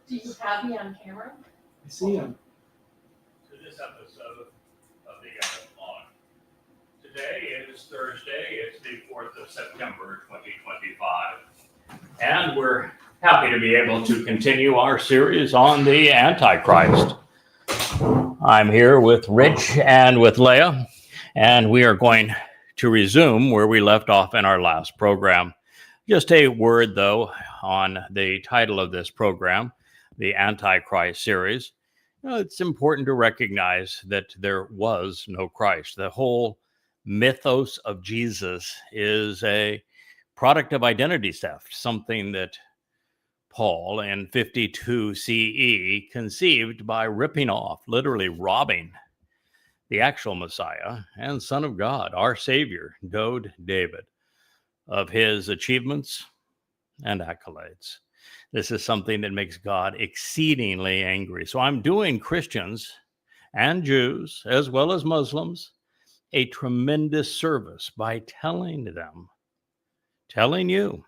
Do you have me on camera? I see him. To this episode of the Log. Today is Thursday. It's the 4th of September, 2025. And we're happy to be able to continue our series on the Antichrist. I'm here with Rich and with Leah, and we are going to resume where we left off in our last program. Just a word, though, on the title of this program, the Antichrist series. It's important to recognize that there was no Christ. The whole mythos of Jesus is a product of identity theft, something that Paul in 52 CE conceived by ripping off, literally robbing the actual Messiah and Son of God, our Savior, Dode David, of his achievements and accolades. This is something that makes God exceedingly angry. So I'm doing Christians and Jews, as well as Muslims, a tremendous service by telling you,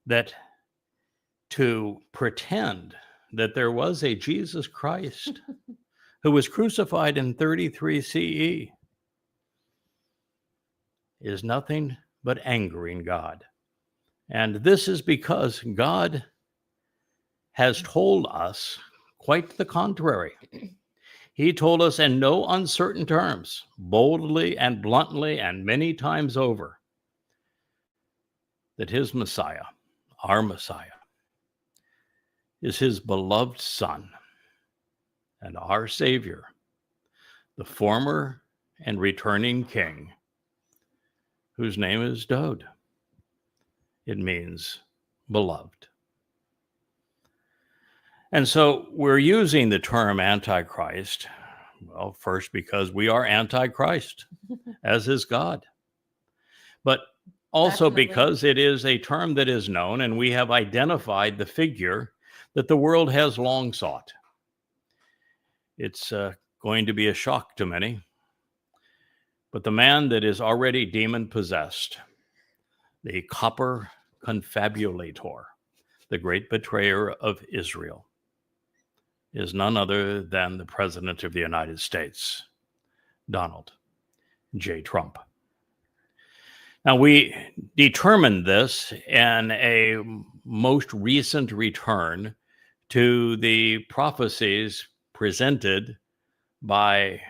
that to pretend that there was a Jesus Christ who was crucified in 33 CE is nothing but angering God. And this is because God has told us quite the contrary. He told us in no uncertain terms, boldly and bluntly and many times over, that his Messiah, our Messiah, is his beloved Son and our Savior, the former and returning King, whose name is Dode. It means beloved. And so we're using the term Antichrist, well, first because we are Antichrist, as is God, but also Definitely. because it is a term that is known and we have identified the figure that the world has long sought. It's going to be a shock to many, but the man that is already demon-possessed, the copper confabulator, the great betrayer of Israel, is none other than the President of the United States, Donald J. Trump. Now, we determined this in a most recent return to the prophecies presented by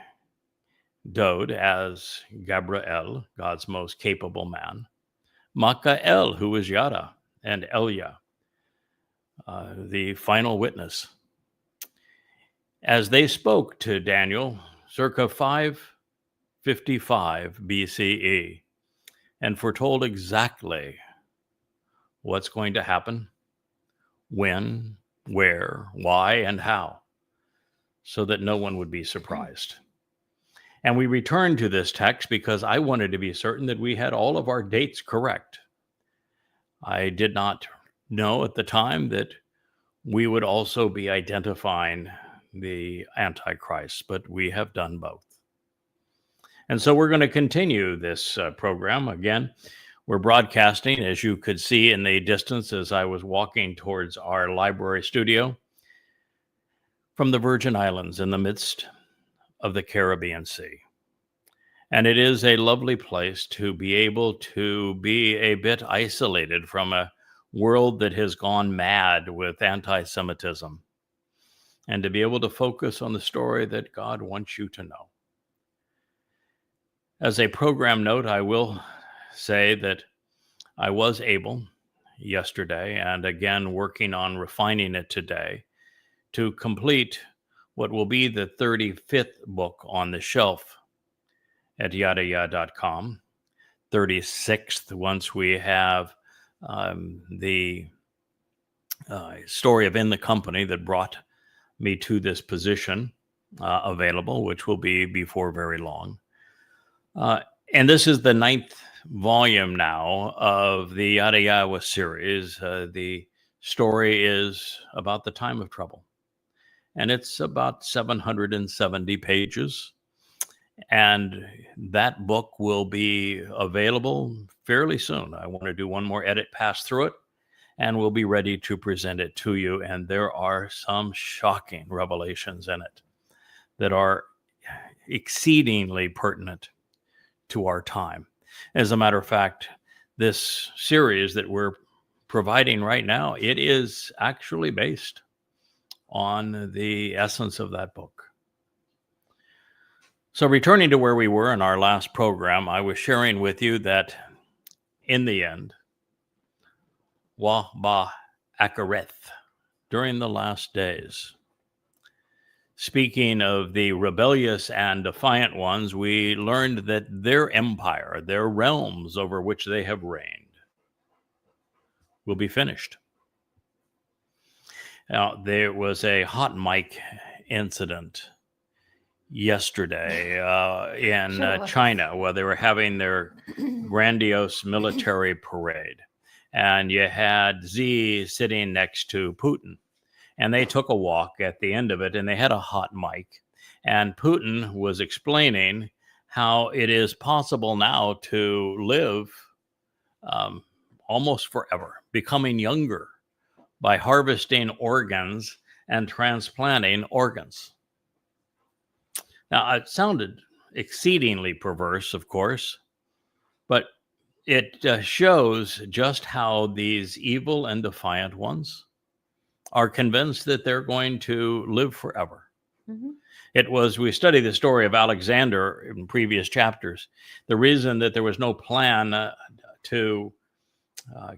Dode as Gabriel, God's most capable man, Michael, who was Yada, and Elia, the final witness, as they spoke to Daniel circa 555 BCE and foretold exactly what's going to happen, when, where, why, and how, so that no one would be surprised. And we returned to this text because I wanted to be certain that we had all of our dates correct. I did not know at the time that we would also be identifying the Antichrist, but we have done both. And so we're going to continue this program. Again, we're broadcasting, as you could see in the distance as I was walking towards our library studio, from the Virgin Islands in the midst of the Caribbean Sea. And it is a lovely place to be able to be a bit isolated from a world that has gone mad with anti-Semitism, and to be able to focus on the story that God wants you to know. As a program note, I will say that I was able yesterday, and again working on refining it today, to complete what will be the 35th book on the shelf at yadayah.com, 36th once we have the story of In the Company that brought me to this position available, which will be before very long. And this is the 9th volume now of the Yada Yahowah series. The story is about the time of trouble. And it's about 770 pages. And that book will be available fairly soon. I want to do one more edit pass through it and we'll be ready to present it to you. And there are some shocking revelations in it that are exceedingly pertinent to our time. As a matter of fact, this series that we're providing right now, it is actually based on the essence of that book. So returning to where we were in our last program, I was sharing with you that in the end, Wah-bah Akareth, during the last days. Speaking of the rebellious and defiant ones, we learned that their empire, their realms over which they have reigned, will be finished. Now, there was a hot mic incident yesterday in China where they were having their grandiose military parade. And you had Xi sitting next to Putin. And they took a walk at the end of it, and they had a hot mic. And Putin was explaining how it is possible now to live almost forever, becoming younger by harvesting organs and transplanting organs. Now, it sounded exceedingly perverse, of course, but it shows just how these evil and defiant ones are convinced that they're going to live forever. Mm-hmm. We studied the story of Alexander in previous chapters. The reason that there was no plan to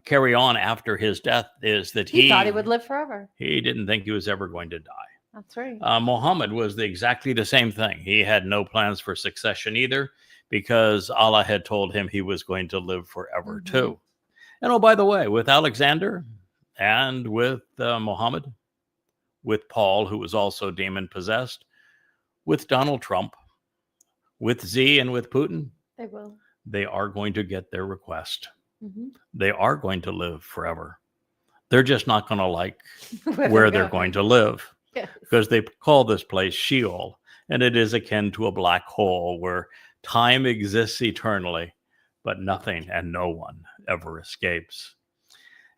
carry on after his death is that he thought he would live forever. He didn't think he was ever going to die. That's right. Muhammad was exactly the same thing. He had no plans for succession either, because Allah had told him he was going to live forever too. And oh, by the way, with Alexander and with Muhammad, with Paul, who was also demon-possessed, with Donald Trump, with Xi and with Putin, they are going to get their request. Mm-hmm. They are going to live forever. They're just not going to like where they're going to live. Yes. Because they call this place Sheol, and it is akin to a black hole where time exists eternally, but nothing and no one ever escapes.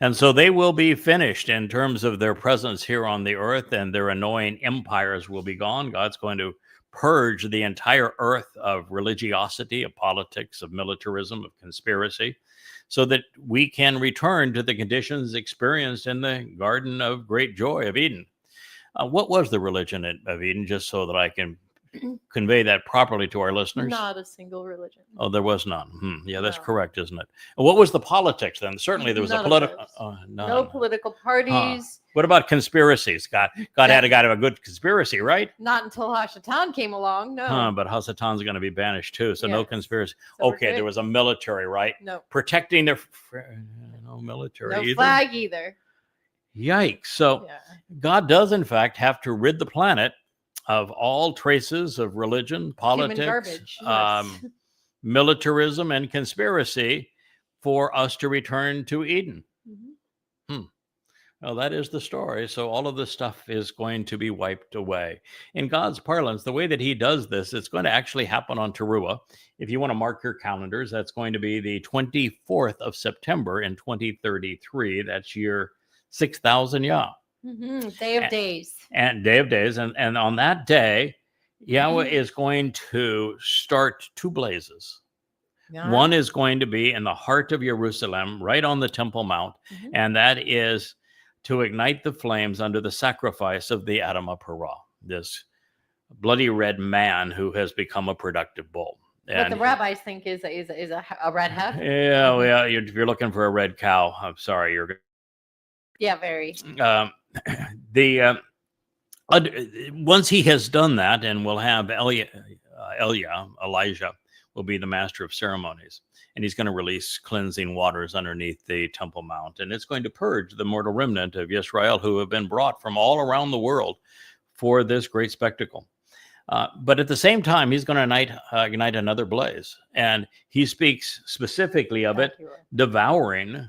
And so they will be finished in terms of their presence here on the earth, and their annoying empires will be gone. God's going to purge the entire earth of religiosity, of politics, of militarism, of conspiracy, so that we can return to the conditions experienced in the Garden of Great Joy of Eden. What was the religion of Eden, just so that I can convey that properly to our listeners? Not a single religion. Oh, there was none. Yeah, that's correct, isn't it? What was the politics then? Certainly there was a political... no political parties. What about conspiracies? God had to have a good conspiracy, right? Not until Hashatan came along, no. But Hashatan's going to be banished too, so no conspiracy. So okay, there was a military, right? No. Protecting their... No military either. No flag either. Yikes. So God does, in fact, have to rid the planet of all traces of religion, politics, militarism, and conspiracy for us to return to Eden. Mm-hmm. Well, that is the story. So all of this stuff is going to be wiped away. In God's parlance, the way that he does this, it's going to actually happen on Towrah. If you want to mark your calendars, that's going to be the 24th of September in 2033. That's year 6,000 Yah. Mm-hmm. Day of days. And Day of Days. And on that day, Yahweh is going to start two blazes. Yeah. One is going to be in the heart of Jerusalem, right on the Temple Mount. Mm-hmm. And that is to ignite the flames under the sacrifice of the Adamah Parah, this bloody red man who has become a productive bull. What the rabbis think is a red heifer. Yeah, well, if you're looking for a red cow, I'm sorry, you're... Yeah, very. Once he has done that, and we'll have Elijah will be the master of ceremonies, and he's going to release cleansing waters underneath the Temple Mount, and it's going to purge the mortal remnant of Israel who have been brought from all around the world for this great spectacle. But at the same time, he's going to ignite another blaze, and he speaks specifically of it devouring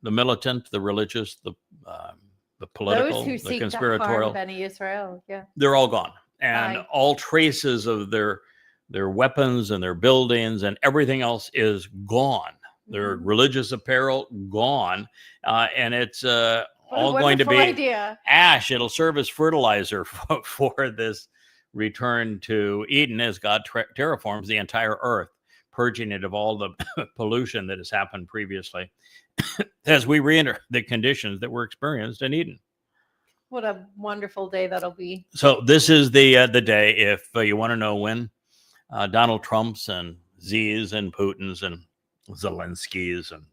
the militant, the religious, the political, the conspiratorial. Bnei Israel, they're all gone, and all traces of their weapons and their buildings and everything else is gone. Their religious apparel gone, and it's all going to be idea. ash. It'll serve as fertilizer for this return to Eden as God terraforms the entire earth, purging it of all the pollution that has happened previously as we re-enter the conditions that were experienced in Eden. What a wonderful day that'll be. So this is the day, if you want to know when Donald Trump's and Z's and Putin's and Zelensky's and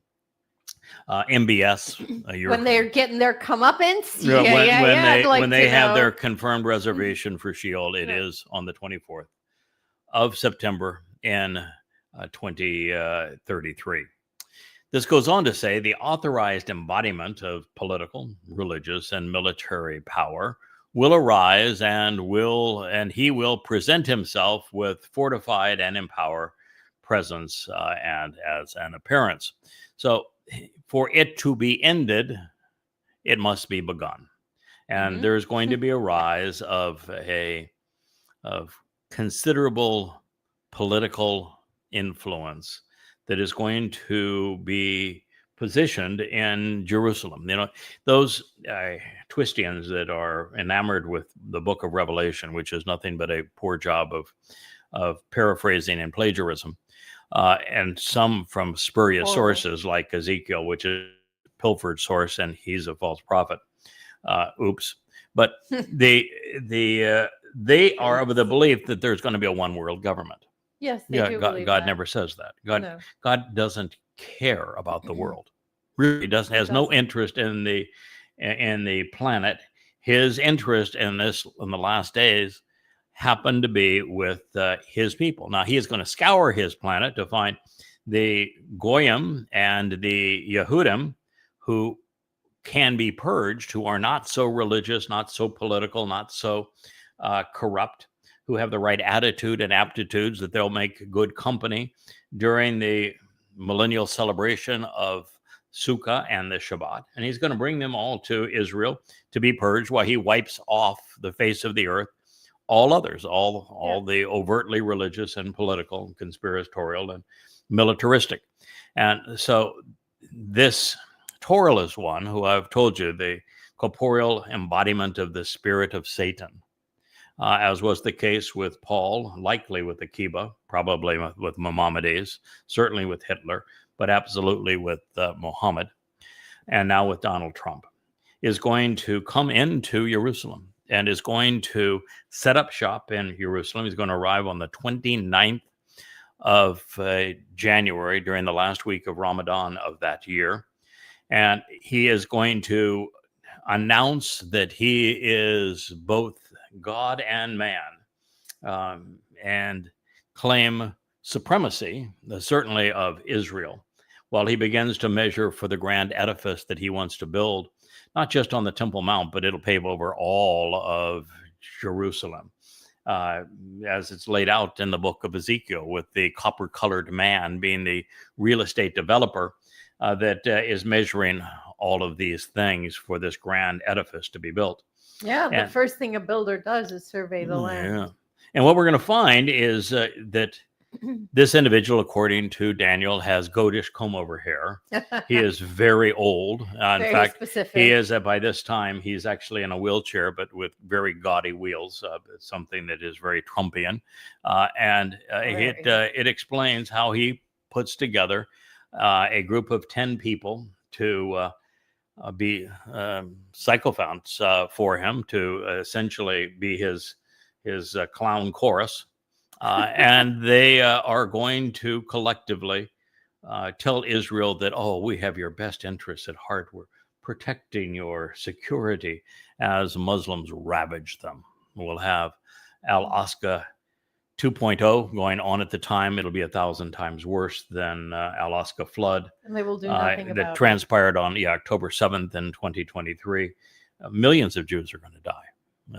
MBS, when they're getting their comeuppance, when they have their confirmed reservation for Sheol, it is on the 24th of September in 2033. This goes on to say the authorized embodiment of political, religious, and military power will arise and he will present himself with fortified and empowered presence and as an appearance. So for it to be ended, it must be begun. And there's going to be a rise of considerable political influence that is going to be positioned in Jerusalem. You know, those Twistians that are enamored with the book of Revelation, which is nothing but a poor job of paraphrasing and plagiarism, and some from spurious sources like Ezekiel, which is a pilfered source, and he's a false prophet. Oops. But they are of the belief that there's going to be a one world government. Yes, they do believe God that. never says that. No. God doesn't care about the world. Really doesn't. Has no interest in the planet. His interest in the last days happened to be with his people. Now he is going to scour his planet to find the Goyim and the Yehudim who can be purged, who are not so religious, not so political, not so corrupt, who have the right attitude and aptitudes that they'll make good company during the millennial celebration of Sukkah and the Shabat. And he's going to bring them all to Israel to be purged while he wipes off the face of the earth all others, all the overtly religious and political, and conspiratorial and militaristic. And so this Torah-less one, who I've told you, the corporeal embodiment of the spirit of Satan, as was the case with Paul, likely with Akiba, probably with Maimonides, certainly with Hitler, but absolutely with Muhammad, and now with Donald Trump, is going to come into Jerusalem and is going to set up shop in Jerusalem. He's going to arrive on the 29th of January during the last week of Ramadan of that year. And he is going to announce that he is both God and man, and claim supremacy, certainly of Israel, while he begins to measure for the grand edifice that he wants to build, not just on the Temple Mount, but it'll pave over all of Jerusalem, as it's laid out in the book of Ezekiel, with the copper-colored man being the real estate developer that is measuring all of these things for this grand edifice to be built. Yeah, the first thing a builder does is survey the land. Yeah. And what we're going to find is that this individual, according to Daniel, has goatish comb-over hair. He is very old. In fact, specific. he is, by this time, he's actually in a wheelchair, but with very gaudy wheels, something that is very Trumpian. It explains how he puts together a group of 10 people to be sycophants for him, to essentially be his clown chorus. And they are going to collectively tell Israel that, oh, we have your best interests at heart. We're protecting your security as Muslims ravage them. We'll have Al-Aqsa 2.0 going on at the time. It'll be 1,000 times worse than Al-Aqsa flood. And they will do nothing about that transpired on October 7th in 2023. Millions of Jews are going to die.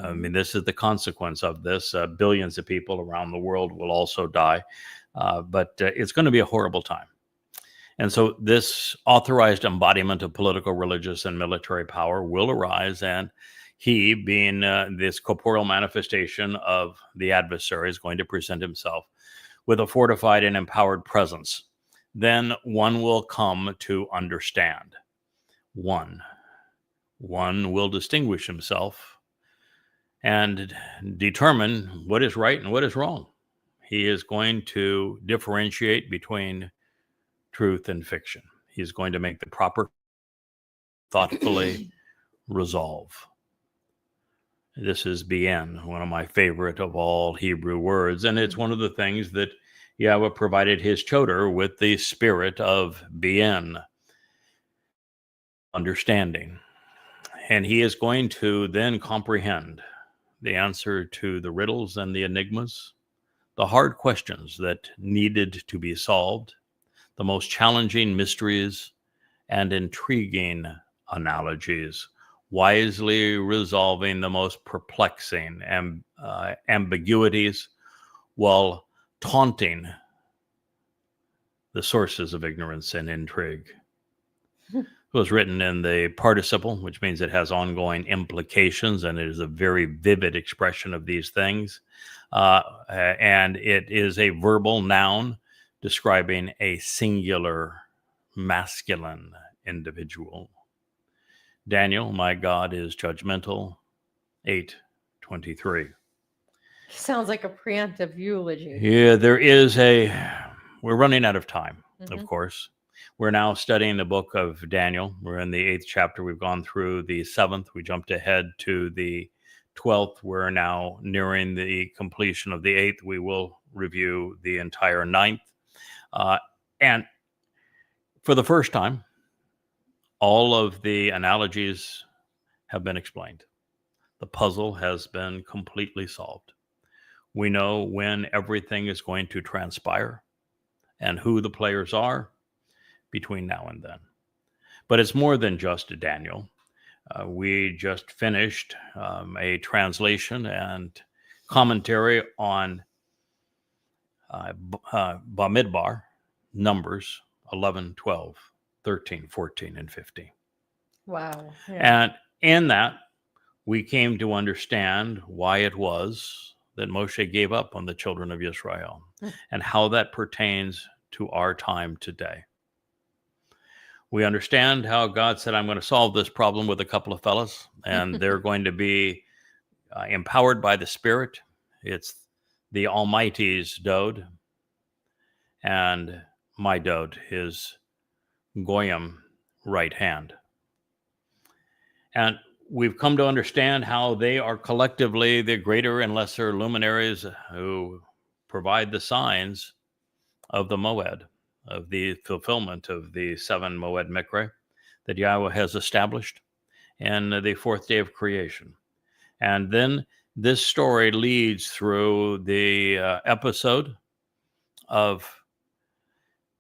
I mean, this is the consequence of this. Billions of people around the world will also die. But it's going to be a horrible time. And so this authorized embodiment of political, religious, and military power will arise. And he, being this corporeal manifestation of the adversary, is going to present himself with a fortified and empowered presence then one will come to understand. One will distinguish himself and determine what is right and what is wrong. He is going to differentiate between truth and fiction. He is going to make the proper, thoughtfully resolve. This is bien, one of my favorite of all Hebrew words, and it's one of the things that Yahweh provided his choder with, the spirit of bien, understanding. And he is going to then comprehend the answer to the riddles and the enigmas, the hard questions that needed to be solved, the most challenging mysteries and intriguing analogies, wisely resolving the most perplexing ambiguities while taunting the sources of ignorance and intrigue. It was written in the participle, which means it has ongoing implications, and it is a very vivid expression of these things. And it is a verbal noun describing a singular masculine individual. Daniel, my God, is judgmental. 8:23. Sounds like a preemptive eulogy. Yeah, we're running out of time, of course. We're now studying the book of Daniel. We're in the 8th chapter. We've gone through the 7th. We jumped ahead to the 12th. We're now nearing the completion of the 8th. We will review the entire 9th. And for the first time, all of the analogies have been explained. The puzzle has been completely solved. We know when everything is going to transpire and who the players are between now and then. But it's more than just Daniel. We just finished a translation and commentary on Bamidbar, Numbers 11, 12, 13, 14, and 15. Wow. Yeah. And in that, we came to understand why it was that Moshe gave up on the children of Israel and how that pertains to our time today. We understand how God said, I'm going to solve this problem with a couple of fellas, and they're going to be empowered by the Spirit. It's the Almighty's Dode, and my Dode, his Goyim right hand. And we've come to understand how they are collectively the greater and lesser luminaries who provide the signs of the Moed, of the fulfillment of the 7 Moed Mikre that Yahweh has established in the 4th day of creation. And then this story leads through the episode of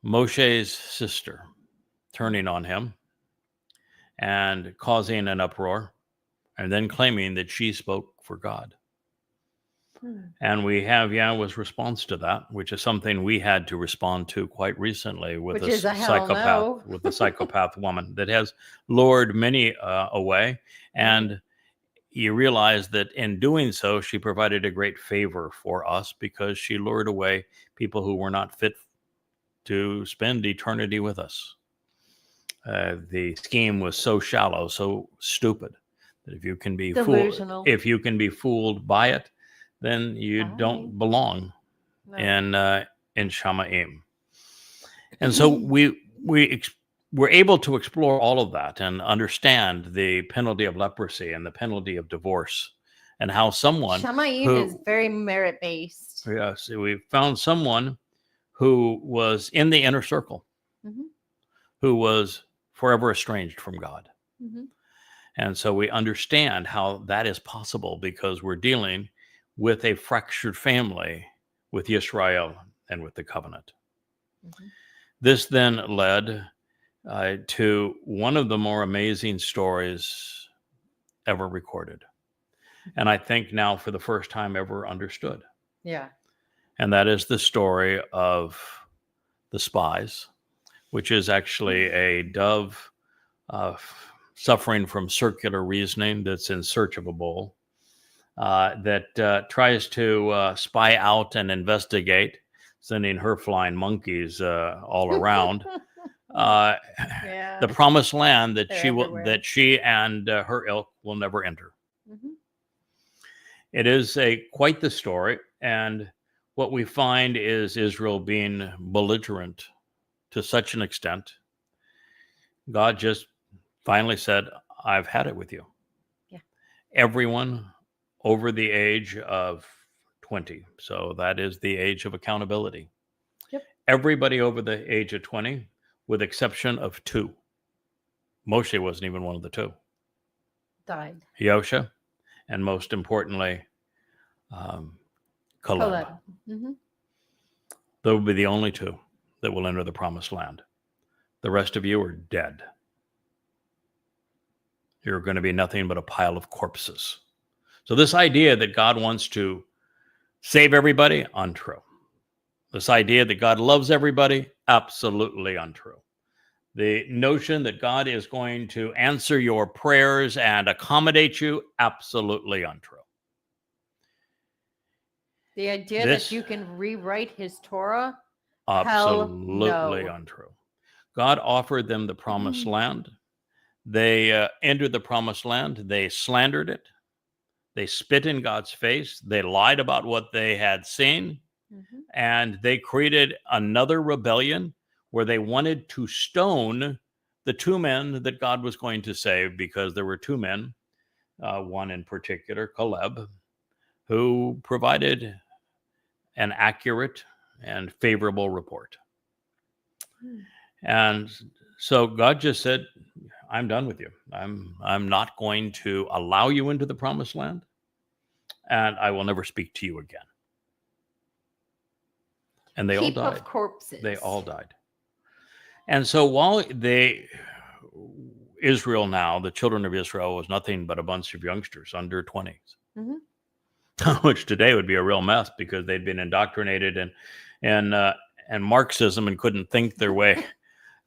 Moshe's sister turning on him and causing an uproar, and then claiming that she spoke for God. And we have Yahweh's response to that, which is something we had to respond to quite recently with Which is a hell no. with the psychopath woman that has lured many away. And you realize that in doing so, she provided a great favor for us because she lured away people who were not fit to spend eternity with us. The scheme was so shallow, so stupid, that if you can be fooled by it, then you don't belong in Shamaim. And so we're able to explore all of that and understand the penalty of leprosy and the penalty of divorce, and how someone Shamaim is very merit-based. Yes, we found someone who was in the inner circle, who was forever estranged from God. And so we understand how that is possible because we're dealing with a fractured family with Yisrael and with the covenant. This then led to one of the more amazing stories ever recorded. And I think now for the first time ever understood. Yeah. And that is the story of the Spies, which is actually a dove suffering from circular reasoning that's in search of a bowl, that tries to spy out and investigate sending her flying monkeys all around. Yeah. The promised land that They're everywhere. she and her ilk will never enter. Mhm. It is quite the story, and what we find is Israel being belligerent to such an extent. God just finally said, "I've had it with you." Yeah. Everyone over the age of 20, so that is the age of accountability. Yep. Everybody over the age of 20, with exception of two. Moshe wasn't even one of the two. Died. Yosha, and most importantly, Caleb. Mhm. Those will be the only two that will enter the promised land. The rest of you are dead. You're going to be nothing but a pile of corpses. So this idea that God wants to save everybody, untrue. This idea that God loves everybody, absolutely untrue. The notion that God is going to answer your prayers and accommodate you, absolutely untrue. The idea that you can rewrite his Torah, absolutely no. untrue. God offered them the promised land. They entered the promised land. They slandered it. They spit in God's face. They lied about what they had seen. Mhm. And they created another rebellion where they wanted to stone the two men that God was going to save, because there were two men, one in particular, Caleb, who provided an accurate and favorable report. And so God just said, "I'm done with you. I'm not going to allow you into the promised land, and I will never speak to you again." And they all Heap died. of corpses. They all died. And so while Israel now, the children of Israel, was nothing but a bunch of youngsters under 20s, which today would be a real mess, because they'd been indoctrinated in Marxism and couldn't think their way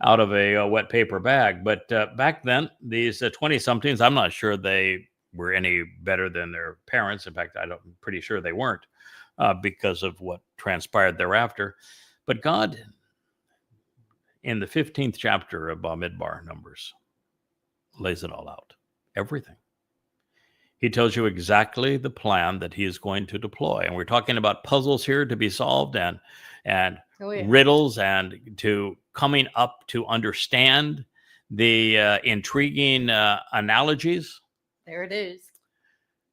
out of a wet paper bag. But back then, these 20-somethings, I'm not sure they were any better than their parents. In fact, I'm pretty sure they weren't, because of what transpired thereafter. But God, in the 15th chapter of Bamidbar, Numbers, lays it all out. Everything. He tells you exactly the plan that he is going to deploy. And we're talking about puzzles here to be solved, and riddles, and to coming up to understand the intriguing analogies. There it is.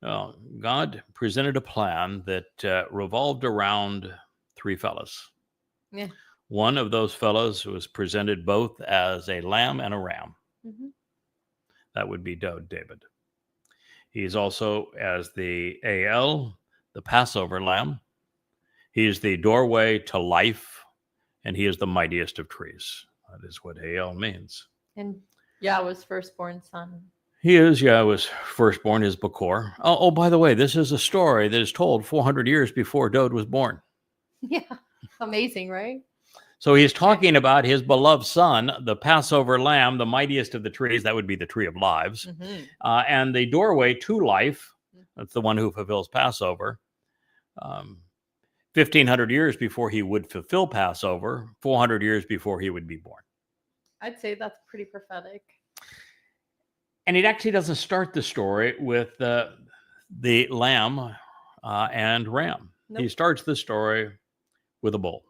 God presented a plan that revolved around three fellas. Yeah. One of those fellows was presented both as a lamb and a ram. That would be Dode, David. He's also as the AL, the Passover lamb. He is the doorway to life, and he is the mightiest of trees. That is what AL means. And Yahweh's firstborn son. He is Yahweh's firstborn, his Bakor. Oh, by the way, this is a story that is told 400 years before Dode was born. Yeah, amazing, right? So he's talking about his beloved son, the Passover lamb, the mightiest of the trees. That would be the tree of lives. And the doorway to life, that's the one who fulfills Passover. 1,500 years before he would fulfill Passover, 400 years before he would be born. I'd say that's pretty prophetic. And it actually doesn't start the story with the lamb and ram. Nope. He starts the story with a bull.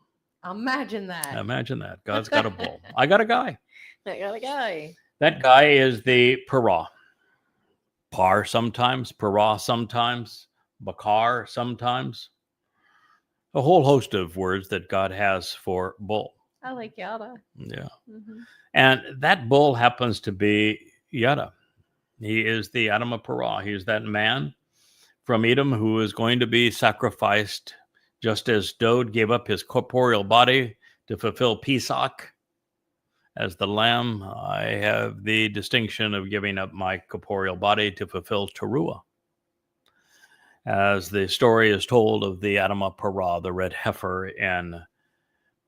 Imagine that. Imagine that. God's got a bull. I got a guy. I got a guy. That guy is the Parah. Par sometimes, Parah sometimes, Bakar sometimes. A whole host of words that God has for bull. I like Yada. Yeah. And that bull happens to be Yada. He is the Adam of Parah. He is that man from Edom who is going to be sacrificed, just as Dode gave up his corporeal body to fulfill Pesach. As the lamb, I have the distinction of giving up my corporeal body to fulfill Teruah. As the story is told of the Adam of Parah, the red heifer, in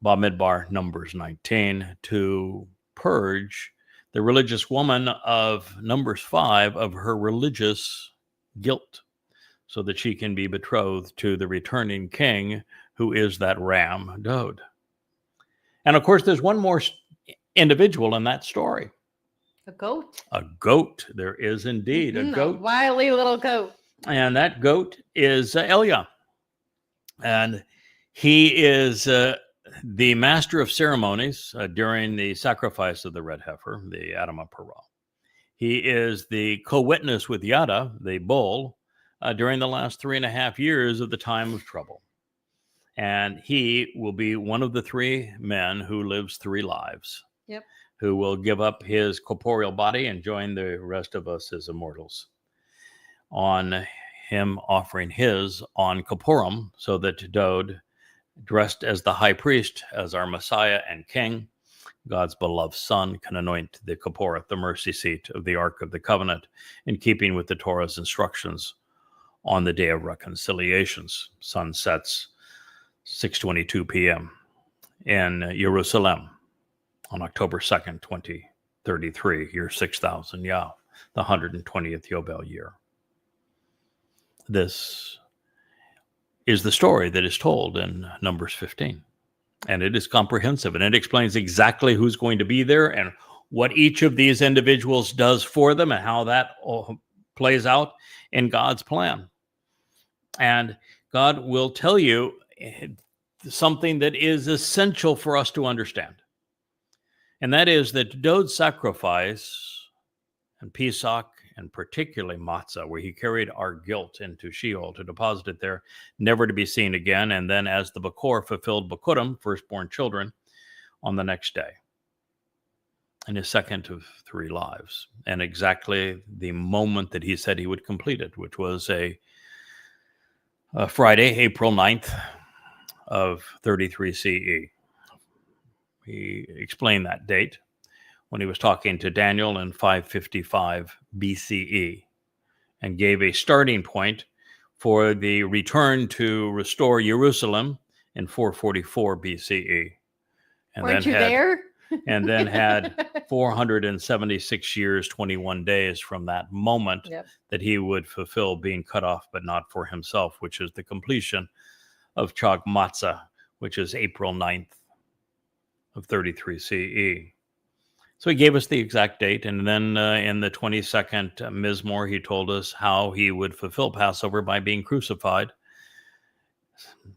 Bamidbar, Numbers 19, to purge the religious woman of Numbers 5 of her religious guilt, so that she can be betrothed to the returning king, who is that ram, Dode. And of course, there's one more individual in that story. A goat. A goat. There is indeed a goat. A wily little goat. And that goat is Elia. And he is the master of ceremonies during the sacrifice of the red heifer, the Adamah Parah. He is the co-witness with Yada, the bull, during the last 3.5 years of the time of trouble. And he will be one of the 3 men who lives 3 lives. Yep. Who will give up his corporeal body and join the rest of us as immortals. On him offering his on Kippurim, so that Dode, dressed as the high priest, as our Messiah and King, God's beloved Son, can anoint the Kipporeth, the mercy seat of the Ark of the Covenant, in keeping with the Torah's instructions on the day of reconciliations. Sun sets 6:22 p.m. in Jerusalem on October 2nd, 2033, year 6000 Yah, the 120th Yobel year. This is the story that is told in Numbers 15. And it is comprehensive, and it explains exactly who's going to be there and what each of these individuals does for them and how that all plays out in God's plan. And God will tell you something that is essential for us to understand. And that is that Dode's sacrifice and Pesach, and particularly Matzah, where he carried our guilt into Sheol to deposit it there, never to be seen again. And then as the Bakor fulfilled Bakurim, firstborn children, on the next day, in his second of 3 lives. And exactly the moment that he said he would complete it, which was a Friday, April 9th of 33 CE. He explained that date when he was talking to Daniel in 555 BCE and gave a starting point for the return to restore Jerusalem in 444 BCE. And Weren't you there? And then had 476 years, 21 days from that moment that he would fulfill being cut off, but not for himself, which is the completion of Chag Matzah, which is April 9th of 33 CE. So he gave us the exact date, and then in the 22nd Mizmor, he told us how he would fulfill Passover by being crucified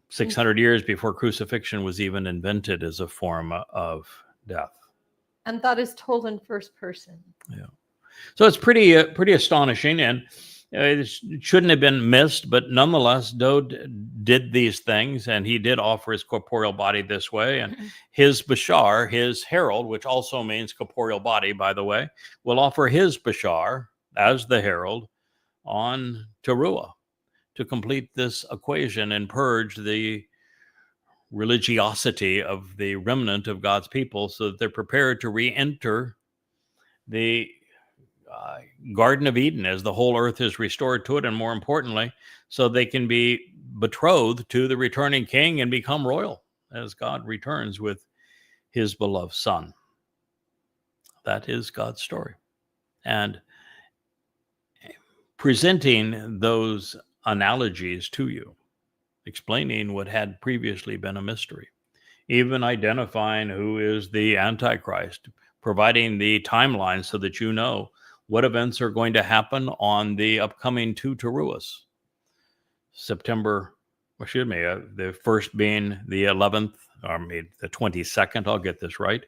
600 years before crucifixion was even invented as a form of death. And that is told in first person. Yeah. So it's pretty astonishing, and it shouldn't have been missed, but nonetheless, Dode did these things, and he did offer his corporeal body this way, and his Bashar, his herald, which also means corporeal body, by the way, will offer his Bashar as the herald on Towrah to complete this equation and purge the religiosity of the remnant of God's people so that they're prepared to re-enter the Garden of Eden as the whole earth is restored to it, and more importantly, so they can be betrothed to the returning king and become royal as God returns with his beloved Son. That is God's story. And presenting those analogies to you, explaining what had previously been a mystery, even identifying who is the Antichrist, providing the timeline so that you know what events are going to happen on the upcoming 2 Teruahs. The first being the 11th, or maybe the 22nd, I'll get this right.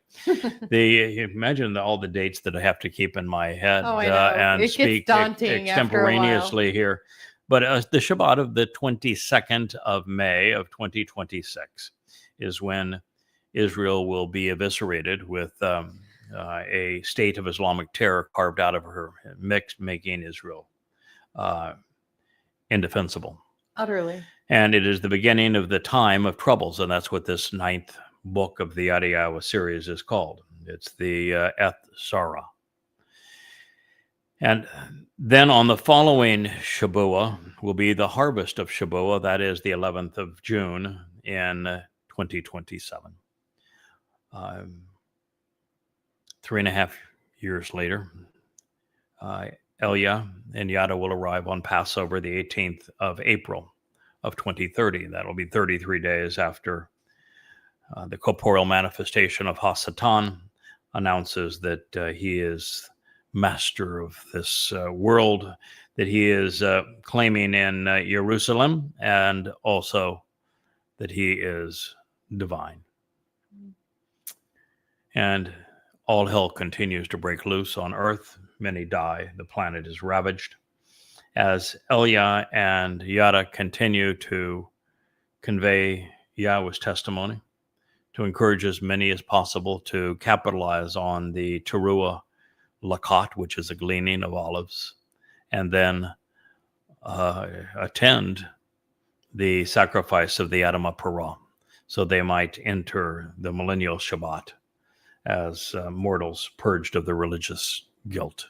Imagine all the dates that I have to keep in my head and speak extemporaneously here. But the Shabat of the 22nd of May of 2026 is when Israel will be eviscerated with a state of Islamic terror carved out of her mix, making Israel indefensible. Utterly. And it is the beginning of the time of troubles, and that's what this 9th book of the Yada Yahowah series is called. It's the Eth Sarah. And then on the following Shabuah will be the harvest of Shabuah, that is the 11th of June in 2027. 3.5 years later, Elia and Yada will arrive on Passover, the 18th of April of 2030. That'll be 33 days after the corporeal manifestation of Hasatan announces that he is master of this world, that he is claiming in Jerusalem, and also that he is divine. And all hell continues to break loose on earth. Many die. The planet is ravaged. As Elia and Yada continue to convey Yahweh's testimony, to encourage as many as possible to capitalize on the Teruah Lakot, which is a gleaning of olives, and then attend the sacrifice of the Adamah Parah, so they might enter the millennial Shabat as mortals purged of their religious guilt.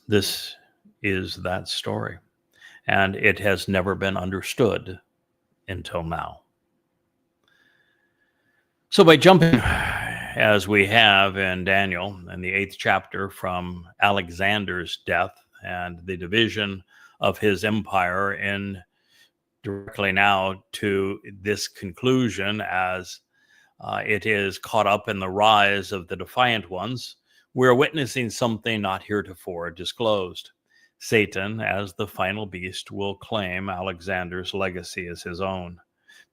This is that story, and it has never been understood until now. So by jumping, as we have in Daniel in the 8th chapter, from Alexander's death and the division of his empire, in directly now to this conclusion as it is caught up in the rise of the defiant ones, we're witnessing something not heretofore disclosed. Satan, as the final beast, will claim Alexander's legacy as his own,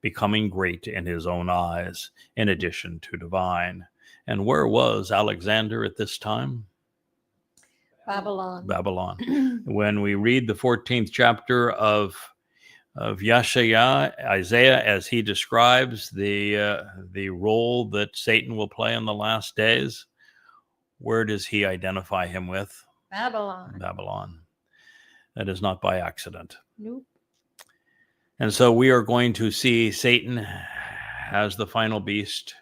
becoming great in his own eyes, in addition to divine. And where was Alexander at this time? Babylon. When we read the 14th chapter of Yeshaya, Isaiah, as he describes the role that Satan will play in the last days, where does he identify him with? Babylon. That is not by accident. Nope. And so we are going to see Satan as the final beast,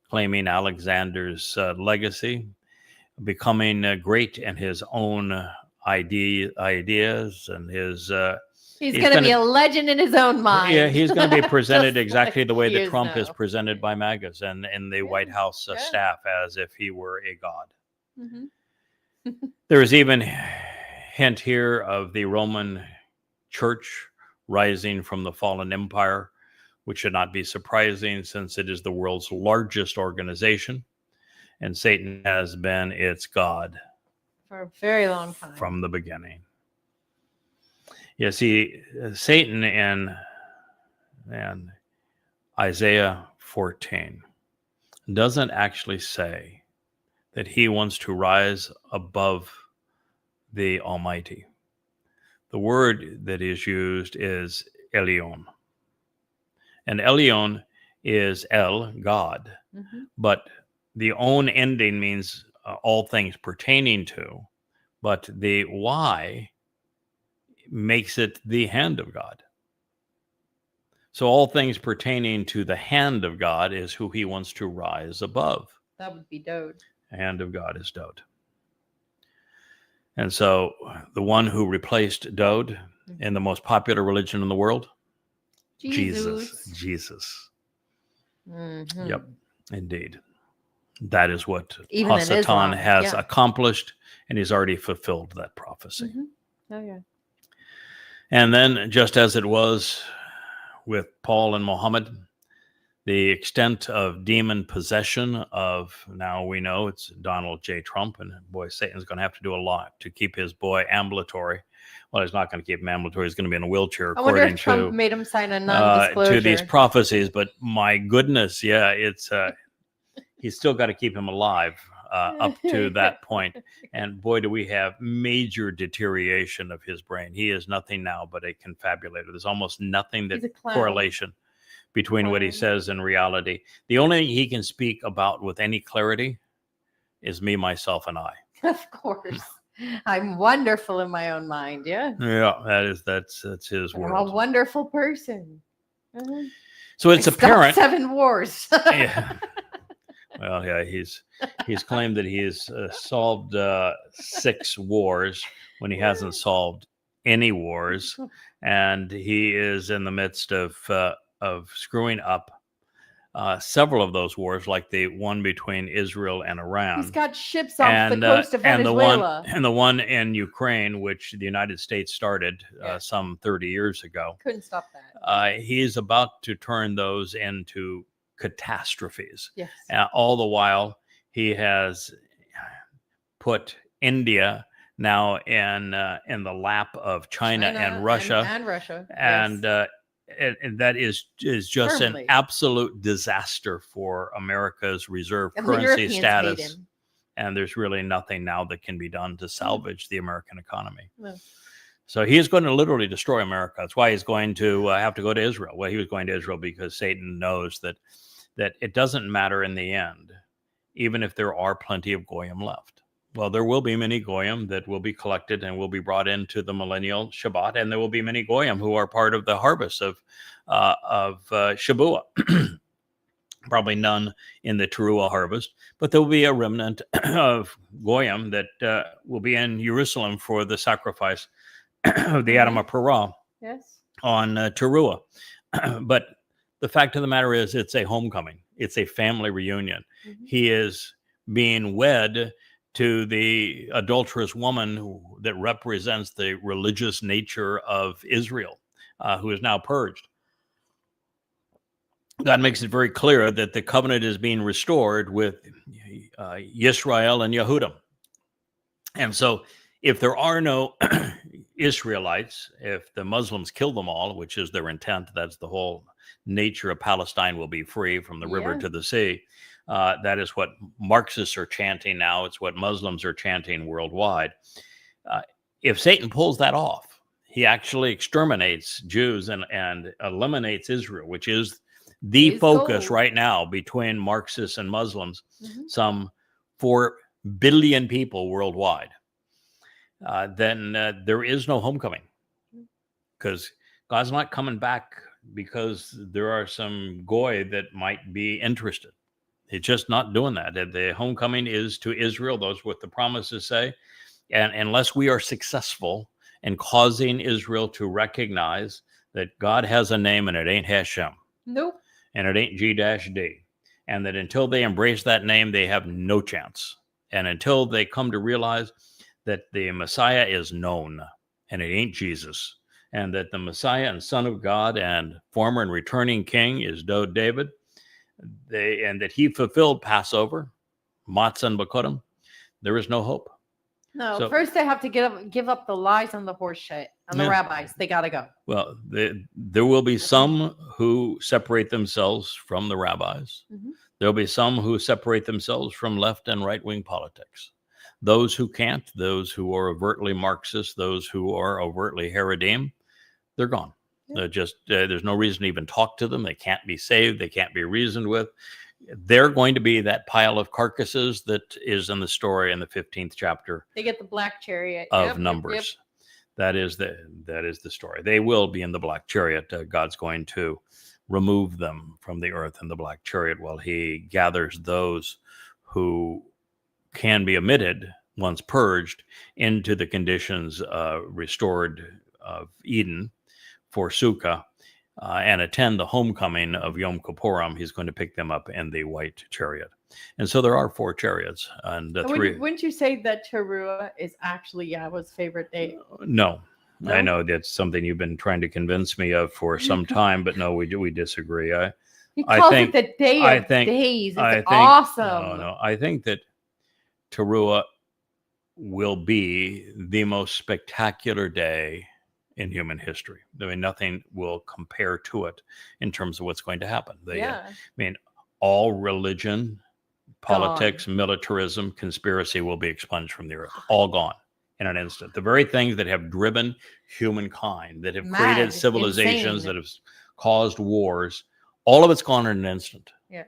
claiming Alexander's legacy, becoming great in his own ideas and his... He's going to be a legend in his own mind. Yeah, he's going to be presented Just exactly the way he that is Trump is now. presented by MAGAs and in the White House Yeah. staff, as if he were a god. Mhm. There is even hint here of the Roman Church rising from the fallen empire, which should not be surprising since it is the world's largest organization, and Satan has been its god For a very long time. from the beginning. You see, Satan in Isaiah 14 doesn't actually say that he wants to rise above the Almighty. The word that is used is Elyon. And Elyon is El, God. Mhm. But the own ending means all things pertaining to. But the Y makes it the hand of God. So all things pertaining to the hand of God is who he wants to rise above. That would be Dode. The hand of God is Dode. And so the one who replaced Dode in the most popular religion in the world, Jesus. Mhm. Yep, indeed. That is what Even in Islam, Hasatan has yeah. accomplished, and he's already fulfilled that prophecy. Mhm. Oh, yeah. And then, just as it was with Paul and Muhammad, the extent of demon possession of, now we know it's Donald J. Trump, and boy, Satan's going to have to do a lot to keep his boy ambulatory. Well, he's not going to keep him ambulatory. He's going to be in a wheelchair, I wonder according if Trump to made him sign a non-disclosure. to these prophecies. But my goodness, yeah, it's he's still got to keep him alive up to that point. And boy, do we have major deterioration of his brain. He is nothing now but a confabulator. There's almost nothing that He's a clown. correlation between what he Clown. says and reality. The only thing he can speak about with any clarity is me, myself, and I. Of course. I'm wonderful in my own mind. Yeah. Yeah, that's his I'm a world. wonderful person. Mhm. So it's I stopped apparent. 7 wars. Yeah. Well, yeah, he's claimed that he has solved 6 wars when he hasn't solved any wars, and he is in the midst of screwing up several of those wars, like the one between Israel and Iran. He's got ships off the coast of Venezuela. And the one in Ukraine, which the United States started some 30 years ago. Couldn't stop that. He's about to turn those into catastrophes. Yes. All the while, he has put India now in the lap of China and Russia. And Russia. And yes. And that is just Firmly. an absolute disaster for America's reserve And the currency Europeans hate status. him. And there's really nothing now that can be done to salvage the American economy. No. So he is going to literally destroy America. That's why he's going to have to go to Israel. Well, he was going to Israel because Satan knows that it doesn't matter in the end, even if there are plenty of Goyim left. Well, there will be many Goyim that will be collected and will be brought into the millennial Shabbat, and there will be many Goyim who are part of the harvest of Shabuah. Probably none in the Towrah harvest, but there will be a remnant of Goyim that will be in Jerusalem for the sacrifice of the Adam of Perah on Towrah. But the fact of the matter is, it's a homecoming. It's a family reunion. Mm-hmm. He is being wed to the adulterous woman that represents the religious nature of Israel, who is now purged. God makes it very clear that the covenant is being restored with Yisrael and Yehudim. And so if there are no Israelites, if the Muslims kill them all, which is their intent, that's the whole nature of Palestine will be free from the river to the sea. That is what Marxists are chanting now. It's what Muslims are chanting worldwide. If Satan pulls that off, he actually exterminates Jews and eliminates Israel, which is the focus right now between Marxists and Muslims, some 4 billion people worldwide. Then there is no homecoming, because God's not coming back because there are some goy that might be interested. It's just not doing that. The homecoming is to Israel. Those what the promises say. And unless we are successful in causing Israel to recognize that God has a name and it ain't Hashem. Nope. And it ain't G-D. And that until they embrace that name, they have no chance. And until they come to realize that the Messiah is known and it ain't Jesus, and that the Messiah and Son of God and former and returning King is Dode David, and that he fulfilled Passover, Matzah and Bekurim, there is no hope. No, so, first they have to give up the lies and the horse shit and the rabbis. They got to go. Well, there will be some who separate themselves from the rabbis. There will be some who separate themselves from left and right-wing politics. Those who can't, those who are overtly Marxist, those who are overtly Haredim, they're gone. There's no reason to even talk to them. They can't be saved. They can't be reasoned with. They're going to be that pile of carcasses that is in the story in the 15th chapter. They get the black chariot of Numbers. That is the story. They will be in the black chariot. God's going to remove them from the earth in the black chariot while he gathers those who can be omitted once purged into the conditions restored of Eden for Sukkah. And attend the homecoming of Yom Kippurim. He's going to pick them up in the white chariot. And so there are 4 chariots. And 3. Wouldn't you say that Towrah is actually Yahweh's favorite day? No. I know that's something you've been trying to convince me of for some time, but no, we disagree. He calls it the day of days. It's awesome. No. I think that Towrah will be the most spectacular day in human history. I mean, nothing will compare to it in terms of what's going to happen. All religion, politics, militarism, conspiracy will be expunged from the earth, all gone in an instant. The very things that have driven humankind, that have created civilizations, that have caused wars, all of it's gone in an instant. Yeah.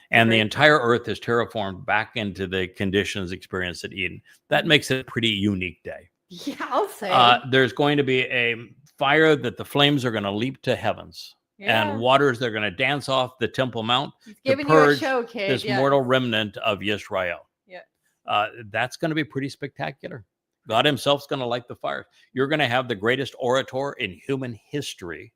And the entire earth is terraformed back into the conditions experienced at Eden. That makes it a pretty unique day. Yeah, I'll say. There's going to be a fire that the flames are going to leap to heavens, and waters that are going to dance off the Temple Mount to purge this mortal remnant of Yisrael. Yeah, that's going to be pretty spectacular. God himself's going to light the fire. You're going to have the greatest orator in human history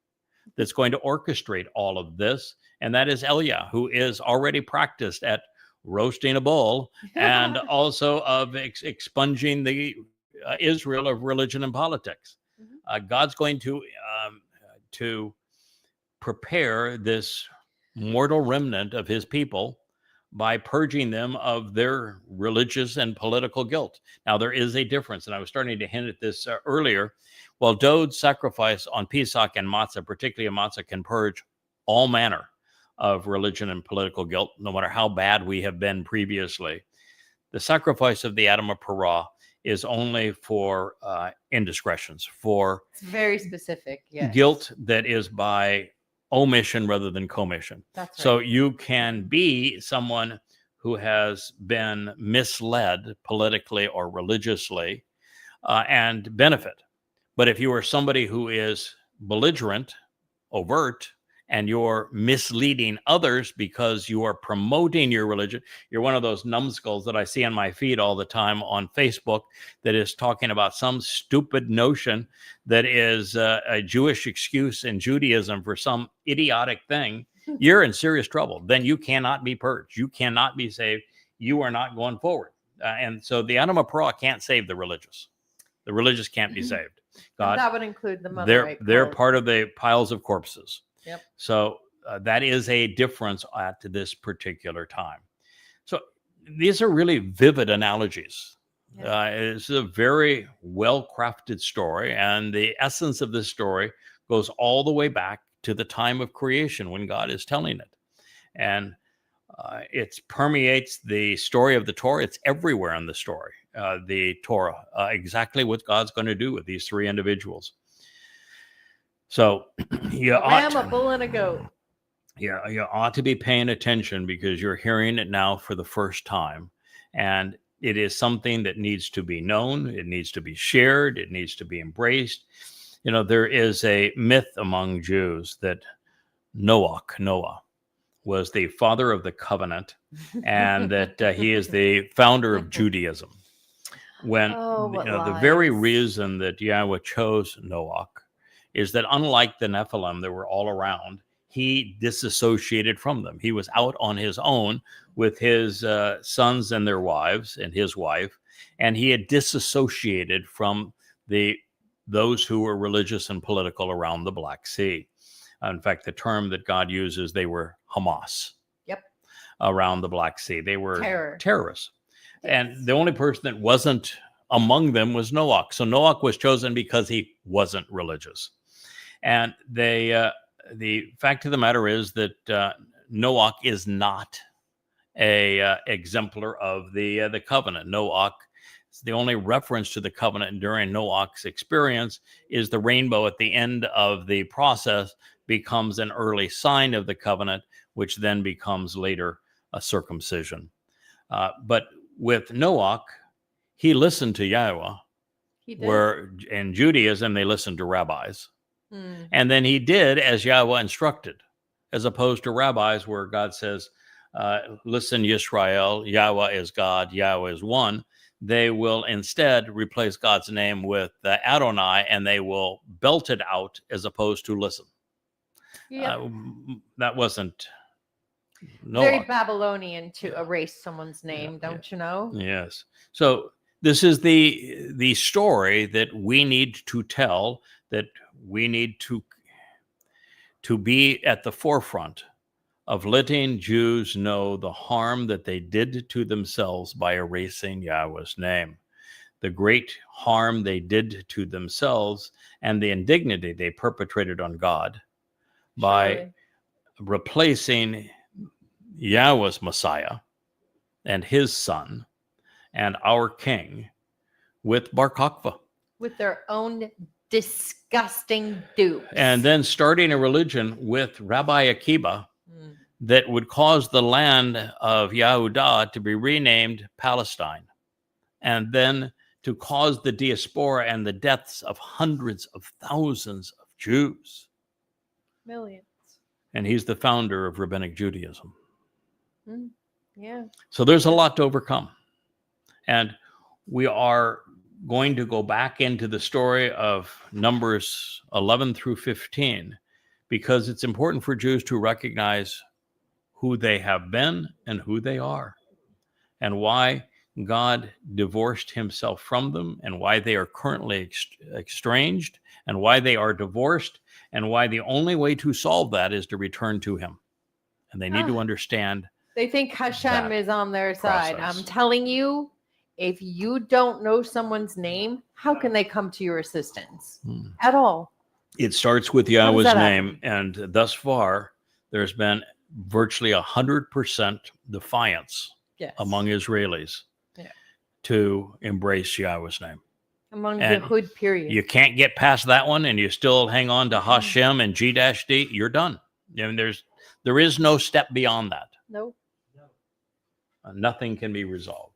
that's going to orchestrate all of this, and that is Elia, who is already practiced at roasting a bull and also of expunging the Israel of religion and politics. God's going to prepare this mortal remnant of his people by purging them of their religious and political guilt. Now, there is a difference, and I was starting to hint at this earlier. While Dode's sacrifice on Pesach and Matzah, particularly on Matzah, can purge all manner of religion and political guilt, no matter how bad we have been previously, the sacrifice of the Atom of Parah is only for indiscretions, for It's very specific. Yes. guilt that is by omission rather than commission. That's right. So you can be someone who has been misled politically or religiously and benefit. But if you are somebody who is belligerent, overt, and you're misleading others because you are promoting your religion, you're one of those numbskulls that I see on my feed all the time on Facebook that is talking about some stupid notion that is a Jewish excuse in Judaism for some idiotic thing. You're in serious trouble. Then you cannot be purged. You cannot be saved. You are not going forward. And so the Atom of Parah can't save the religious. The religious can't be saved. God, and that would include the Motherite they're cult. part of the piles of corpses. Yep. So that is a difference at this particular time. So these are really vivid analogies. Yeah. It's a very well-crafted story, and the essence of this story goes all the way back to the time of creation when God is telling it. And it permeates the story of the Torah. It's everywhere in the story, the Torah, exactly what God's going to do with these three individuals. So you A ram, a bull, and a goat. you ought to be paying attention because you're hearing it now for the first time. And it is something that needs to be known. It needs to be shared. It needs to be embraced. You know, there is a myth among Jews that Noah was the father of the covenant and that he is the founder of Judaism. When the very reason that Yahweh chose Noah is that unlike the Nephilim that were all around, he disassociated from them. He was out on his own with his sons and their wives and his wife, and he had disassociated from those who were religious and political around the Black Sea. In fact, the term that God uses, they were Hamas. Yep. Around the Black Sea. They were terrorists. Yes. And the only person that wasn't among them was Noah. So Noah was chosen because he wasn't religious. And the fact of the matter is that Noah is not a exemplar of the covenant. Noah, the only reference to the covenant during Noah's experience is the rainbow at the end of the process becomes an early sign of the covenant, which then becomes later a circumcision. But with Noah, he listened to Yahweh. He did. Where in Judaism, they listened to rabbis. Mm. And then he did as Yahweh instructed, as opposed to rabbis where God says, listen, Yisrael, Yahweh is God, Yahweh is one. They will instead replace God's name with Adonai, and they will belt it out as opposed to listen. Yep. That wasn't Very Noah. Babylonian to erase someone's name, don't you know? Yes. So this is the story that we need to tell, that we need to be at the forefront of letting Jews know the harm that they did to themselves by erasing Yahweh's name, the great harm they did to themselves, and the indignity they perpetrated on God by replacing Yahweh's Messiah and his son and our king with Bar Kokhba. With their own disgusting dupes. And then starting a religion with Rabbi Akiba that would cause the land of Yehudah to be renamed Palestine, and then to cause the diaspora and the deaths of hundreds of thousands of Jews. Millions. And he's the founder of Rabbinic Judaism. Yeah. So there's a lot to overcome. And we are going to go back into the story of Numbers 11 through 15, because it's important for Jews to recognize who they have been and who they are, and why God divorced himself from them, and why they are currently estranged, and why they are divorced, and why the only way to solve that is to return to him. And they need to understand. They think Hashem that is on their side. process. I'm telling you, if you don't know someone's name, how can they come to your assistance at all? It starts with does Yahweh's that name, and thus far, there's been virtually 100% defiance Yes. among Israelis to embrace Yahweh's name. Among And Yehud, period. You can't get past that one, and you still hang on to Hashem and G-D, you're done. I mean, there is no step beyond that. Nope. Nothing can be resolved.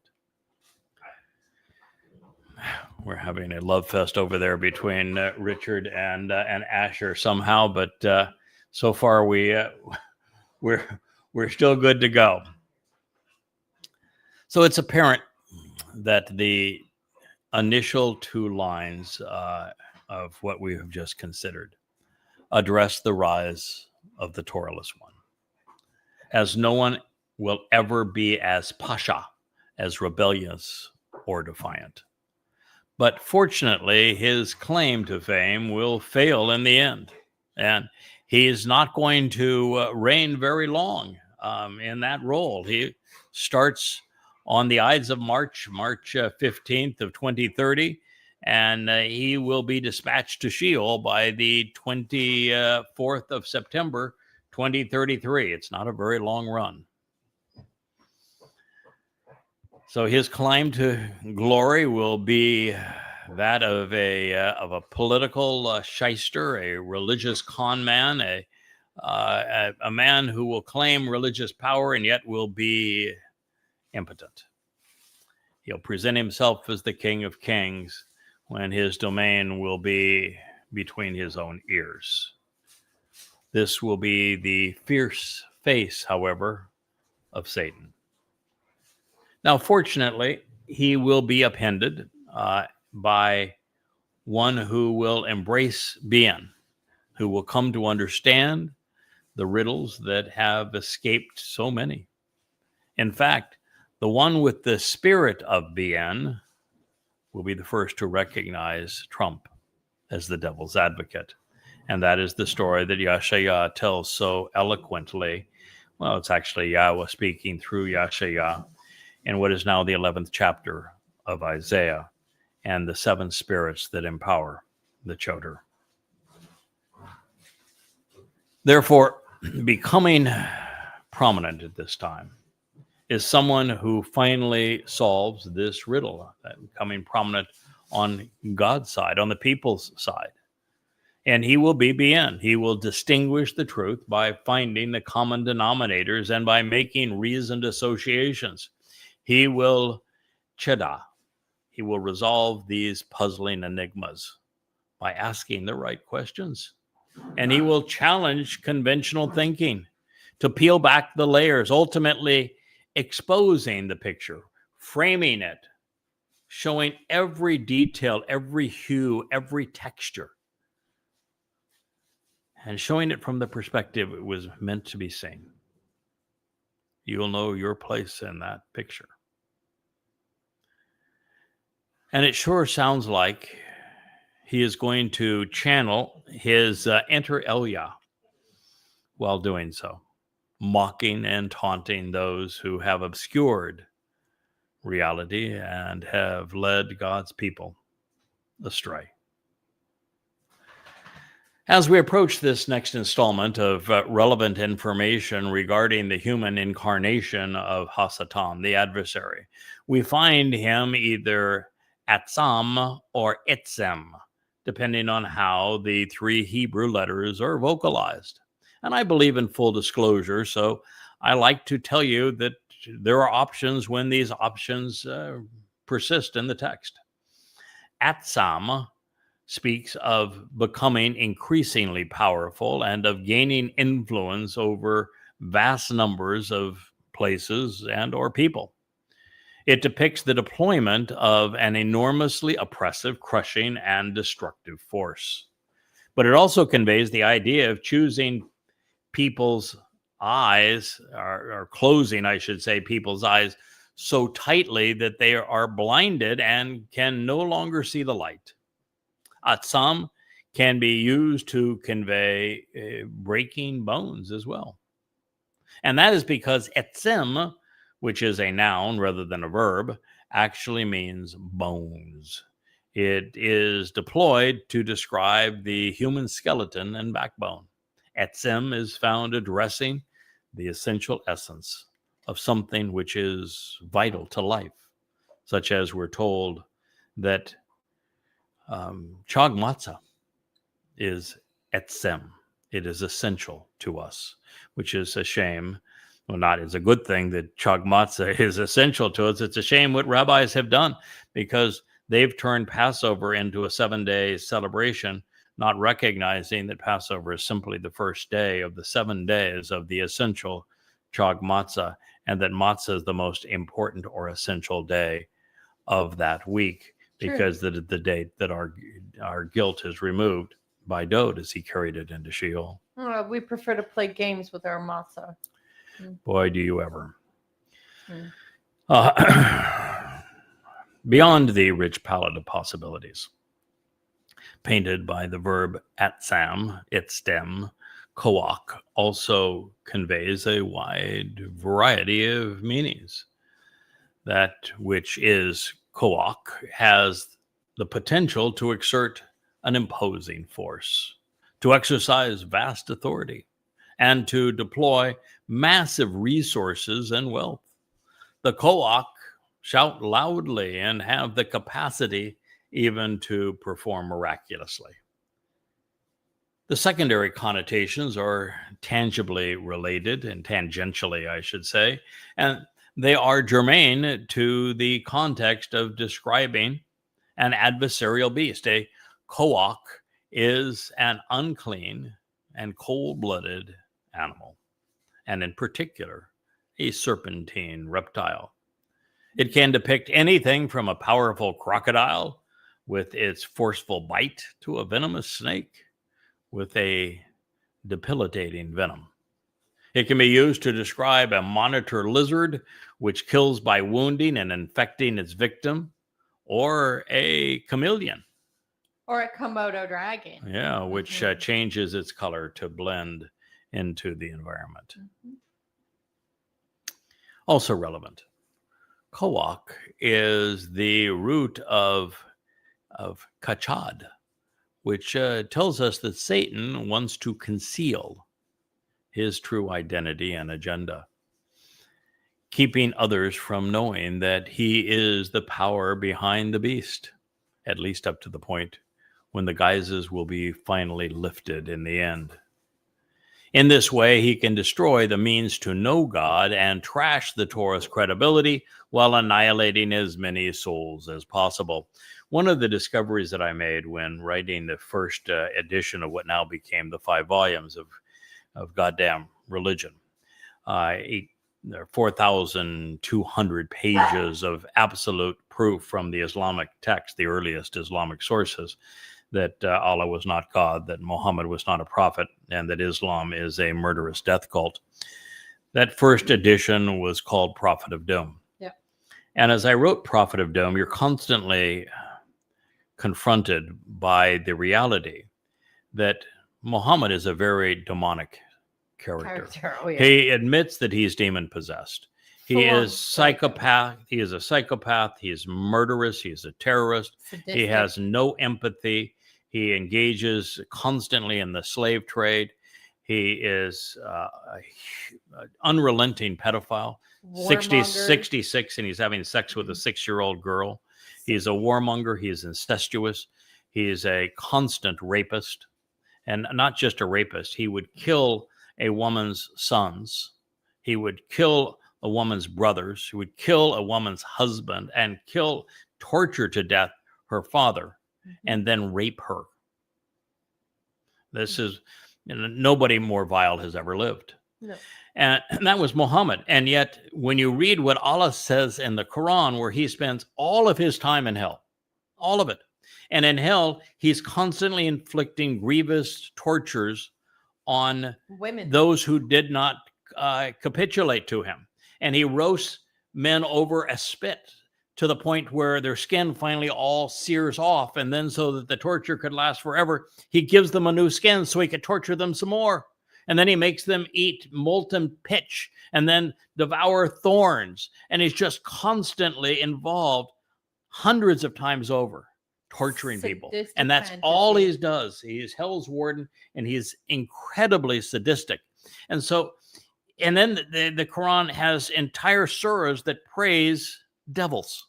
We're having a love fest over there between Richard and Asher somehow, but so far we're still good to go. So it's apparent that the initial two lines of what we have just considered address the rise of the Torah-less one, as no one will ever be as pasha, as rebellious or defiant. But fortunately, his claim to fame will fail in the end, and he is not going to reign very long in that role. He starts on the Ides of March 15th of 2030, and he will be dispatched to Sheol by the 24th of September, 2033. It's not a very long run. So his claim to glory will be that of a political shyster, a religious con man, a man who will claim religious power and yet will be impotent. He'll present himself as the King of Kings when his domain will be between his own ears. This will be the fierce face, however, of Satan. Now, fortunately, he will be appended by one who will embrace Bien, who will come to understand the riddles that have escaped so many. In fact, the one with the spirit of Bien will be the first to recognize Trump as the devil's advocate. And that is the story that Yahshua tells so eloquently. Well, it's actually Yahweh speaking through Yahshua in what is now the 11th chapter of Isaiah, and the seven spirits that empower the Choder. Therefore, becoming prominent at this time is someone who finally solves this riddle, becoming prominent on God's side, on the people's side. And he will be Bien. He will distinguish the truth by finding the common denominators and by making reasoned associations. He will cheda. He will resolve these puzzling enigmas by asking the right questions. And he will challenge conventional thinking to peel back the layers, ultimately exposing the picture, framing it, showing every detail, every hue, every texture, and showing it from the perspective it was meant to be seen. You will know your place in that picture. And it sure sounds like he is going to channel his enter Elia while doing so, mocking and taunting those who have obscured reality and have led God's people astray. As we approach this next installment of relevant information regarding the human incarnation of Hasatan, the adversary, we find him either Atsam or Atsam, depending on how the three Hebrew letters are vocalized. And I believe in full disclosure, so I like to tell you that there are options when these options persist in the text. Atsam speaks of becoming increasingly powerful and of gaining influence over vast numbers of places and or people. It depicts the deployment of an enormously oppressive, crushing, and destructive force. But it also conveys the idea of choosing people's eyes, or closing, I should say, people's eyes so tightly that they are blinded and can no longer see the light. Atsam can be used to convey breaking bones as well. And that is because etzem, which is a noun rather than a verb, actually means bones. It is deployed to describe the human skeleton and backbone. Atsam is found addressing the essential essence of something which is vital to life, such as we're told that chag matzah is Atsam. It is essential to us, which is a shame. Well, not it's a good thing that chag matzah is essential to us. It's a shame what rabbis have done, because they've turned Passover into a 7-day celebration, not recognizing that Passover is simply the first day of the 7 days of the essential chag matzah, and that matzah is the most important or essential day of that week, because the date that our guilt is removed by Dode as he carried it into Sheol. We prefer to play games with our matzah. Boy, do you ever. Beyond the rich palette of possibilities painted by the verb atsam, its stem, koach, also conveys a wide variety of meanings. That which is koach has the potential to exert an imposing force, to exercise vast authority, and to deploy massive resources and wealth. The koach shout loudly and have the capacity even to perform miraculously. The secondary connotations are tangibly related, and tangentially, I should say, and they are germane to the context of describing an adversarial beast. A koach is an unclean and cold-blooded animal, and in particular, a serpentine reptile. It can depict anything from a powerful crocodile with its forceful bite to a venomous snake with a debilitating venom. It can be used to describe a monitor lizard which kills by wounding and infecting its victim, or a chameleon. Or a Komodo dragon. Yeah, which changes its color to blend into the environment. Also relevant, koach is the root of kachad, which tells us that Satan wants to conceal his true identity and agenda, keeping others from knowing that he is the power behind the beast, at least up to the point when the guises will be finally lifted in the end. In this way, he can destroy the means to know God and trash the Torah's credibility while annihilating as many souls as possible. One of the discoveries that I made when writing the first edition of what now became the 5 volumes of goddamn religion, there are 4,200 pages of absolute proof from the Islamic text, the earliest Islamic sources, that Allah was not God, that Muhammad was not a prophet, and that Islam is a murderous death cult. That first edition was called Prophet of Doom. Yeah. And as I wrote Prophet of Doom, you're constantly confronted by the reality that Muhammad is a very demonic character. Oh, yeah. He admits that he's demon possessed. He is psychopath. He is a psychopath. He is murderous. He is a terrorist. Sadistic. He has no empathy. He engages constantly in the slave trade. He is an unrelenting pedophile. 66, and he's having sex with a 6-year-old girl. He's a warmonger. He is incestuous. He is a constant rapist. And not just a rapist. He would kill a woman's sons. He would kill a woman's brothers. He would kill a woman's husband and torture to death her father, and then rape her. This is, nobody more vile has ever lived. No. And that was Muhammad. And yet, when you read what Allah says in the Quran, where he spends all of his time in hell, all of it, And in hell, he's constantly inflicting grievous tortures on Women. those who did not capitulate to him. And he roasts men over a spit to the point where their skin finally all sears off. And then so that the torture could last forever, he gives them a new skin so he could torture them some more. And then he makes them eat molten pitch and then devour thorns. And he's just constantly involved hundreds of times over, torturing people. Sadistic And that's fantasy. all he does. He is hell's warden, and he's incredibly sadistic. And so, and then the Quran has entire surahs that praise devils.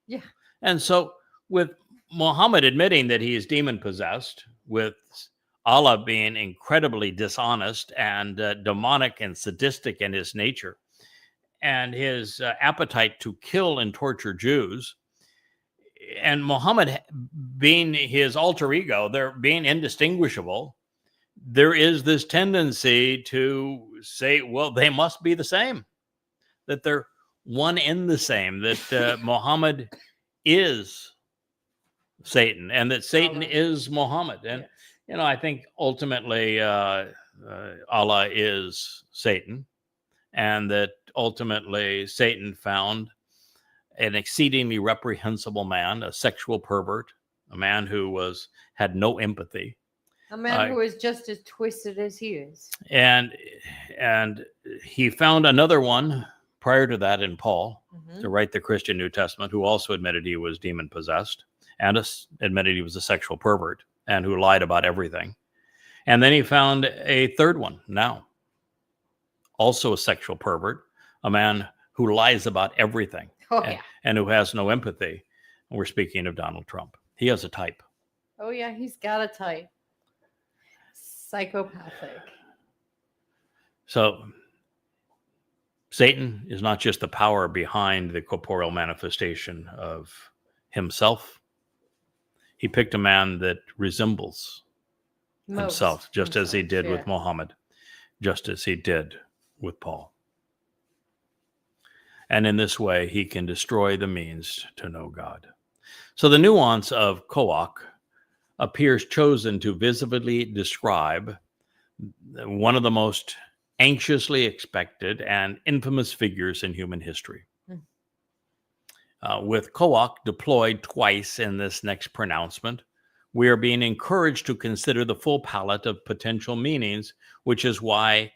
Yeah. And so with Muhammad admitting that he is demon possessed, with Allah being incredibly dishonest and demonic and sadistic in his nature, and his appetite to kill and torture Jews, and Muhammad being his alter ego, they're being indistinguishable, there is this tendency to say, well, they must be the same, that they're one and the same, that Muhammad is Satan and that Satan is Muhammad. And, you know, I think ultimately Allah is Satan, and that ultimately Satan found an exceedingly reprehensible man, a sexual pervert, a man who had no empathy. A man who is just as twisted as he is. And he found another one prior to that in Paul, to write the Christian New Testament, who also admitted he was demon possessed and admitted he was a sexual pervert and who lied about everything. And then he found a third one now, also a sexual pervert, a man who lies about everything. And who has no empathy. And we're speaking of Donald Trump. He has a type. Oh, yeah, he's got a type. Psychopathic. So Satan is not just the power behind the corporeal manifestation of himself. He picked a man that resembles himself, just as he did with Muhammad, just as he did with Paul. And in this way, he can destroy the means to know God. So the nuance of Koach appears chosen to visibly describe one of the most anxiously expected and infamous figures in human history. With Koach deployed twice in this next pronouncement, we are being encouraged to consider the full palette of potential meanings, which is why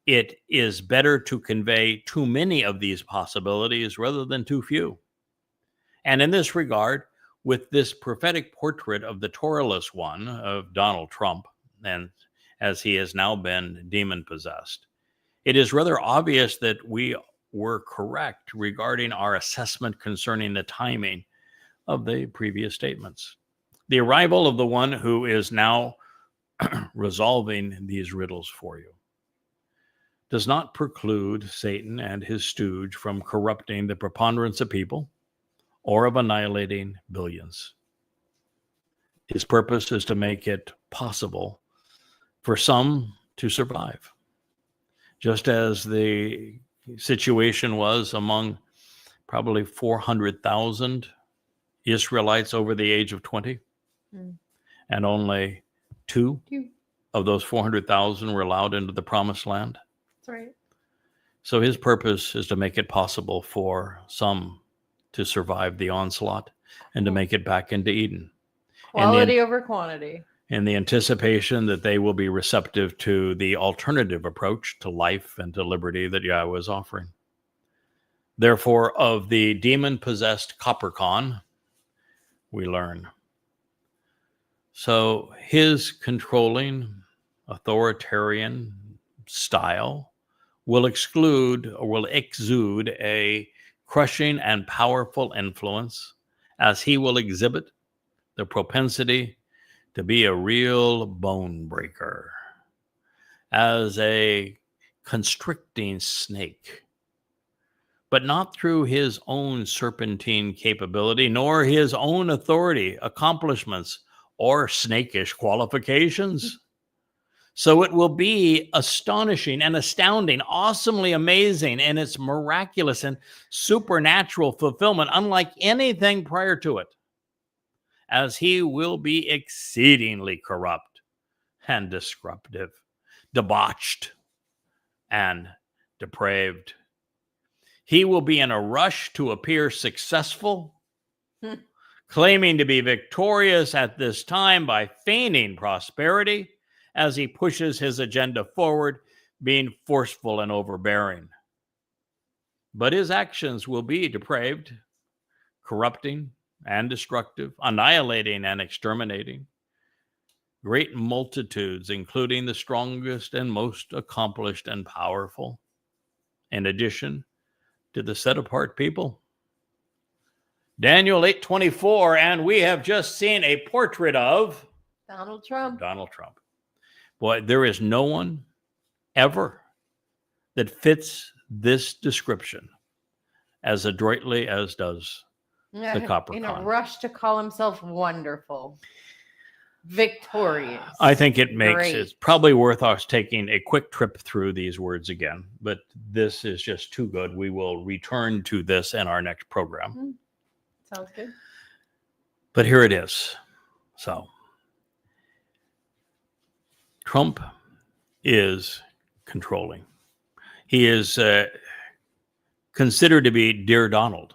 it is better to convey too many of these possibilities rather than too few. And in this regard, with this prophetic portrait of the Torah-less one, of Donald Trump, and as he has now been demon-possessed, it is rather obvious that we were correct regarding our assessment concerning the timing of the previous statements. The arrival of the one who is now resolving these riddles for you does not preclude Satan and his stooge from corrupting the preponderance of people or of annihilating billions. His purpose is to make it possible for some to survive, just as the situation was among probably 400,000 Israelites over the age of 20, and only two of those 400,000 were allowed into the promised land. That's right. So his purpose is to make it possible for some to survive the onslaught and to make it back into Eden. Quality over quantity. In the anticipation that they will be receptive to the alternative approach to life and to liberty that Yahweh is offering. Therefore, of the demon-possessed Coppercon, we learn. So his controlling, authoritarian style will exude a crushing and powerful influence, as he will exhibit the propensity to be a real bone breaker, as a constricting snake, but not through his own serpentine capability, nor his own authority, accomplishments, or snakish qualifications. So it will be astonishing and astounding, awesomely amazing in its miraculous and supernatural fulfillment, unlike anything prior to it. as he will be exceedingly corrupt and disruptive, debauched and depraved. He will be in a rush to appear successful, claiming to be victorious at this time by feigning prosperity as he pushes his agenda forward, being forceful and overbearing. But his actions will be depraved, corrupting and destructive, annihilating and exterminating. Great multitudes, including the strongest and most accomplished and powerful, in addition to the set-apart people. Daniel 8:24, and we have just seen a portrait of Donald Trump. Donald Trump. Boy, there is no one ever that fits this description as adroitly as does the Copper In Con. a rush to call himself wonderful, victorious. I think it makes Great. it's probably worth us taking a quick trip through these words again, but this is just too good. We will return to this in our next program. Sounds good. But here it is. So, Trump is controlling. He is considered to be Dear Donald,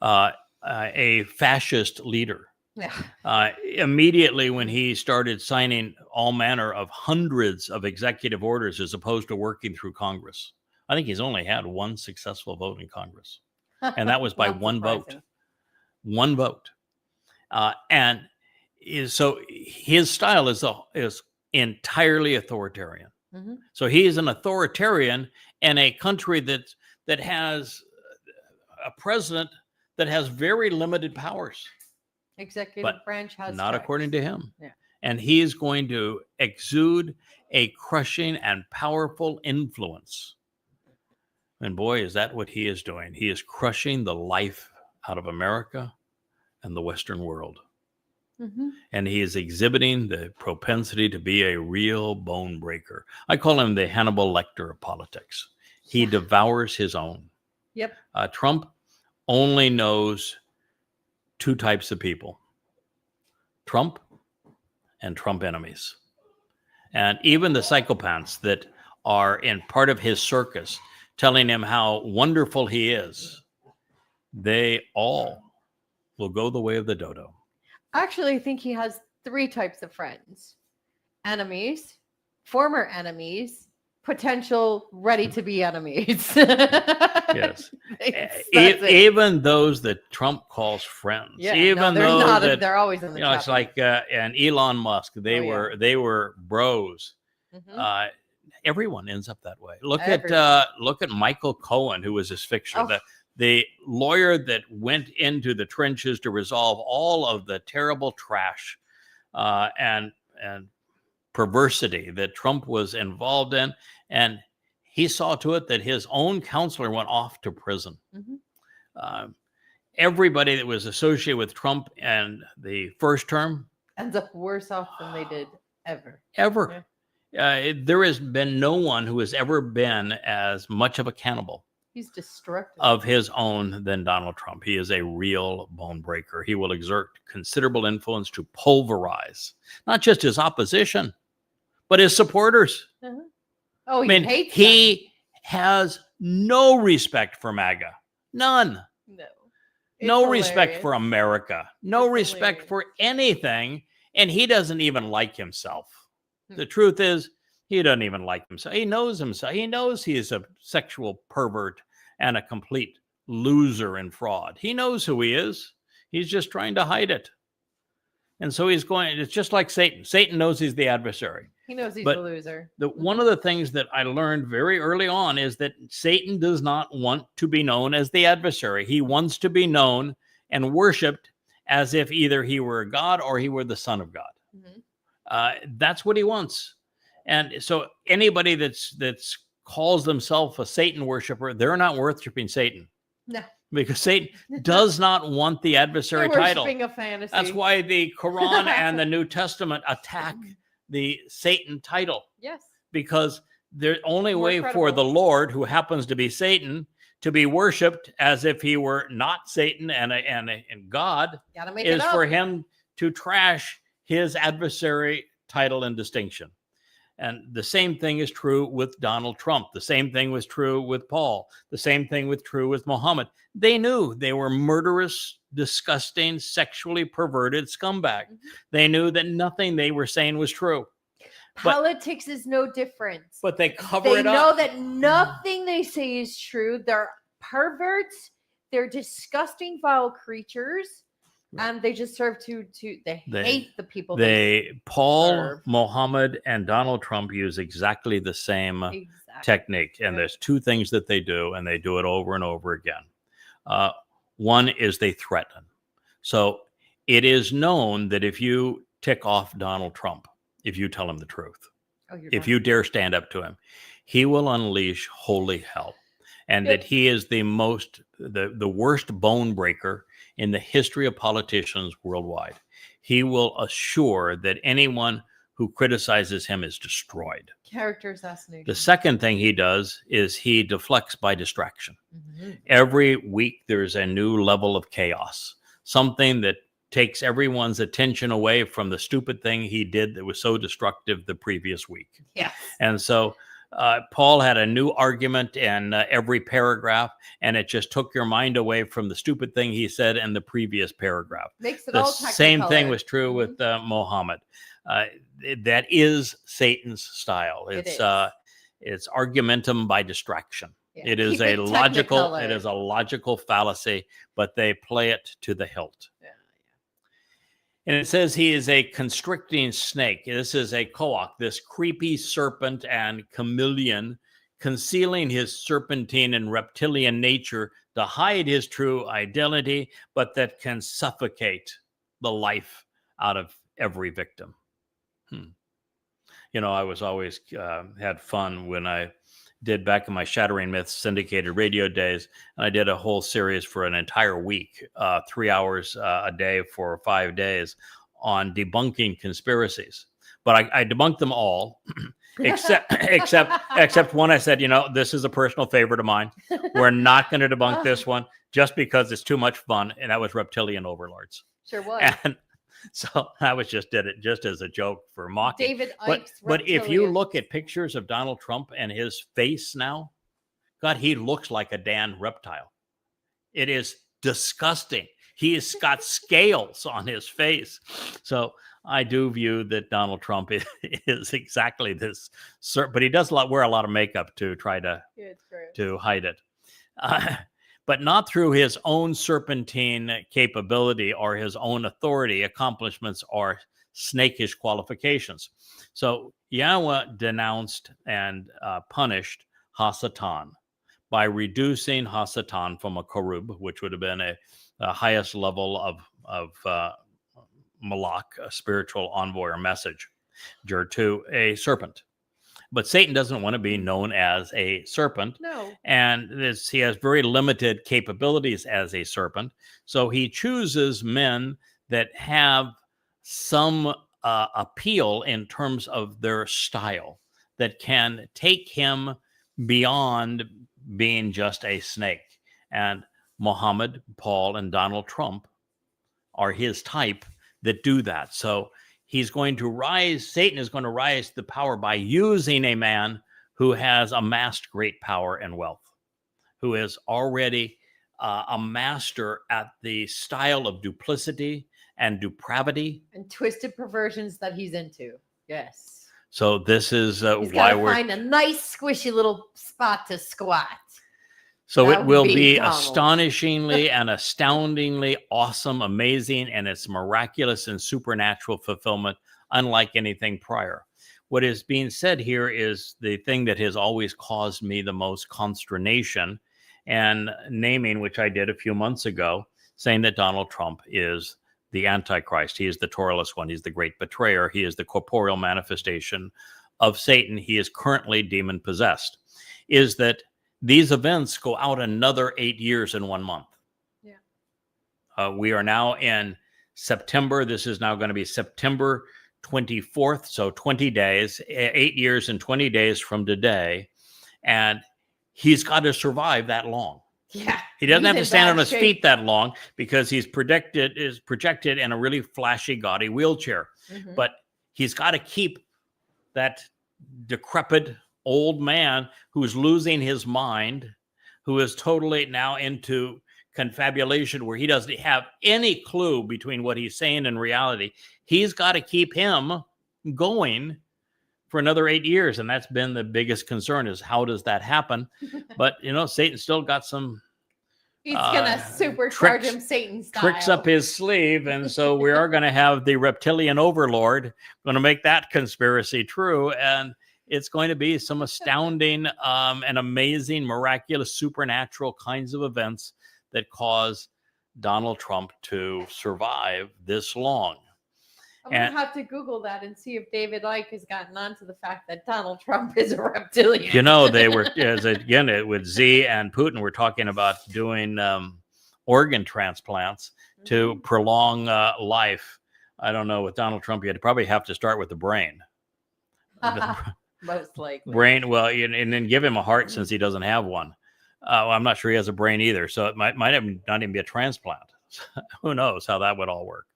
a fascist leader. Yeah. Immediately when he started signing all manner of hundreds of executive orders as opposed to working through Congress. I think he's only had one successful vote in Congress, and that was by Not one vote. surprising. One vote. So his style is entirely authoritarian. Mhm. So he is an authoritarian in a country that has a president that has very limited powers. Executive But branch has not strikes. according to him. Yeah. And he is going to exude a crushing and powerful influence. And boy, is that what he is doing. He is crushing the life out of America and the Western world. Mhm. And he is exhibiting the propensity to be a real bone breaker. I call him the Hannibal Lecter of politics. He devours his own. Yep. Trump only knows two types of people: Trump and Trump enemies. And even the psychopaths that are in part of his circus telling him how wonderful he is, they all will go the way of the dodo. Actually, I think he has three types of friends: enemies, former enemies, potential ready to be enemies. Yes. That's it. Even those that Trump calls friends. Yeah, Even they're those not. that, They're always in the. it's like and Elon Musk. They Oh, yeah. were bros. Mhm. Everyone ends up that way. Look at Michael Cohen, who was his fixture, Oh. the lawyer that went into the trenches to resolve all of the terrible trash and perversity that Trump was involved in, and he saw to it that his own counselor went off to prison. Mhm. Everybody that was associated with Trump and the first term Ends up worse off than they did ever. ever. There has been no one who has ever been as much of a cannibal He's destructive. of his own than Donald Trump. He is a real bone breaker. He will exert considerable influence to pulverize not just his opposition, but his supporters. Oh, I mean, hates he has no respect for MAGA. None. them. No. No It's respect hilarious. for America. No It's respect hilarious. for anything. And he doesn't even like himself. Hmm. The truth is, he doesn't even like himself. He knows himself. He knows he is a sexual pervert and a complete loser and fraud. He knows who he is. He's just trying to hide it. And so he's going, it's just like Satan. Satan knows he's the adversary. He knows he's But a loser. One of the things that I learned very early on is that Satan does not want to be known as the adversary. He wants to be known and worshiped as if either he were God or he were the Son of God. Mhm. That's what he wants. And so anybody that's calls themselves a Satan worshiper, they're not worshiping Satan. No. Because Satan does not want the adversary They're title. worshiping a fantasy. That's why the Quran and the New Testament attack the Satan title, Yes. because the only More way for credible. the Lord, who happens to be Satan, to be worshipped as if he were not Satan and God Gotta make is it up. for him to trash his adversary title and distinction. And the same thing is true with Donald Trump. The same thing was true with Paul. The same thing was true with Muhammad. They knew they were murderous, disgusting, sexually perverted scumbags. Mhm. They knew that nothing they were saying was true. Politics is no different. But they cover They it up. know that nothing they say is true. They're perverts. They're disgusting, vile creatures, and they just serve to. They hate the people. Paul, serve. Muhammad, and Donald Trump use exactly the same Exactly. technique. And Yep. there's two things that they do, and they do it over and over again. One is they threaten. So it is known that if you tick off Donald Trump, if you tell him the truth, if you dare stand up to him, he will unleash holy hell. And Yep. that he is the worst bone breaker in the history of politicians worldwide. He will assure that anyone who criticizes him is destroyed. Character assassination. The second thing he does is he deflects by distraction. Mhm. Every week there's a new level of chaos, something that takes everyone's attention away from the stupid thing he did that was so destructive the previous week. Yes. And so Paul had a new argument in every paragraph, and it just took your mind away from the stupid thing he said in the previous paragraph. Makes it The all same thing technicolor. was true Mhm. with Muhammad. That is Satan's style. It It's argumentum by distraction. Yeah. It is Keep a it logical. technicolor. It is a logical fallacy, but they play it to the hilt. Yeah. And it says he is a constricting snake. This is a Koach, this creepy serpent and chameleon, concealing his serpentine and reptilian nature to hide his true identity, but that can suffocate the life out of every victim. You know, I was always had fun when I did back in my Shattering Myths syndicated radio days. And I did a whole series for an entire week, 3 hours a day for 5 days on debunking conspiracies. But I debunked them all, except one. I said, you know, this is a personal favorite of mine. We're not going to debunk this one just because it's too much fun. And that was reptilian overlords. Sure was. And so I did it just as a joke for mocking. David But Icke's if you Reptilian. look at pictures of Donald Trump and his face now, God, he looks like a damn reptile. It is disgusting. He's got scales on his face. So I do view that Donald Trump is exactly this, but he does wear a lot of makeup to try to Yeah, it's great. to hide it. But not through his own serpentine capability or his own authority, accomplishments, or snakish qualifications. So Yahweh denounced and punished Hasatan by reducing Hasatan from a Karub, which would have been a highest level of Malak, a spiritual envoy or messenger, to a serpent. But Satan doesn't want to be known as a serpent. No. And he has very limited capabilities as a serpent. So he chooses men that have some appeal in terms of their style that can take him beyond being just a snake. And Muhammad, Paul, and Donald Trump are his type that do that. So he's going to rise, Satan is going to rise to power by using a man who has amassed great power and wealth, who is already a master at the style of duplicity and depravity. And twisted perversions that he's into. Yes. So this is He's why got to we're... find a nice squishy little spot to squat. So That it would will be be Donald. astonishingly and astoundingly awesome, amazing, and its miraculous and supernatural fulfillment, unlike anything prior. What is being said here is the thing that has always caused me the most consternation, and naming, which I did a few months ago, saying that Donald Trump is the Antichrist. He is the Torah-less one. He's the great betrayer. He is the corporeal manifestation of Satan. He is currently demon possessed. Is that these events go out another 8 years in 1 month. Yeah. We are now in September. This is now going to be September 24th. So 20 days, 8 years and 20 days from today. And he's got to survive that long. Yeah. He doesn't he's have to in stand bad on his shape. feet that long because he's projected in a really flashy, gaudy wheelchair. Mhm. But he's got to keep that decrepit old man who's losing his mind, who is totally now into confabulation where he doesn't have any clue between what he's saying and reality. He's got to keep him going for another 8 years. And that's been the biggest concern, is how does that happen? But, Satan still got some He's gonna supercharge tricks- him Satan style. tricks up his sleeve. And so we are going to have the Reptilian Overlord going to make that conspiracy true. And it's going to be some astounding and amazing, miraculous, supernatural kinds of events that cause Donald Trump to survive this long. I'm gonna have to Google that and see if David Icke has gotten onto the fact that Donald Trump is a reptilian. They were, with Z and Putin, we're talking about doing organ transplants to prolong life. I don't know, with Donald Trump, you'd probably have to start with the brain. Most likely. Brain, well, and then give him a heart since he doesn't have one. I'm not sure he has a brain either, so it might not even be a transplant. Who knows how that would all work.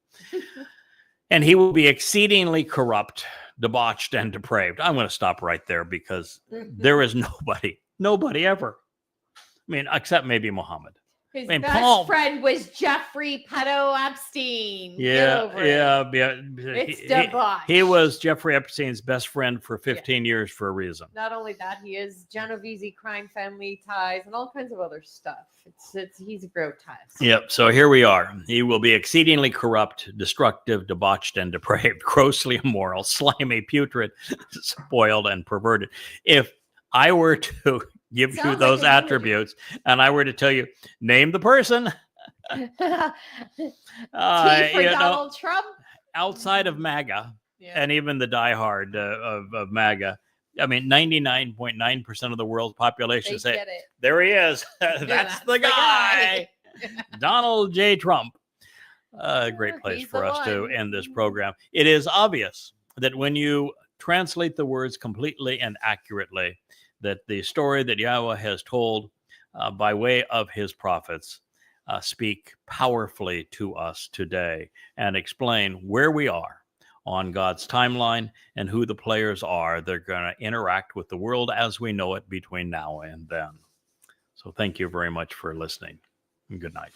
And he will be exceedingly corrupt, debauched, and depraved. I'm going to stop right there because there is nobody ever. I mean, except maybe Muhammad. His I mean, best friend was Jeffrey Pedo Epstein. Yeah. It's debauched. He was Jeffrey Epstein's best friend for 15 years for a reason. Not only that, he has Genovese crime family ties and all kinds of other stuff. He's grotesque. Yep. So here we are. He will be exceedingly corrupt, destructive, debauched, and depraved, grossly immoral, slimy, putrid, spoiled, and perverted. If I were to give you those attributes and I were to tell you, name the person. T for Donald Trump? Outside of MAGA, and even the diehard of MAGA, I mean, 99.9% of the world's population say, there he is. That's the guy. Donald J. Trump. Great place for us to end this program. It is obvious that when you translate the words completely and accurately, that the story that Yahweh has told by way of his prophets speak powerfully to us today and explain where we are on God's timeline and who the players are that are going to interact with the world as we know it between now and then. So thank you very much for listening, and good night.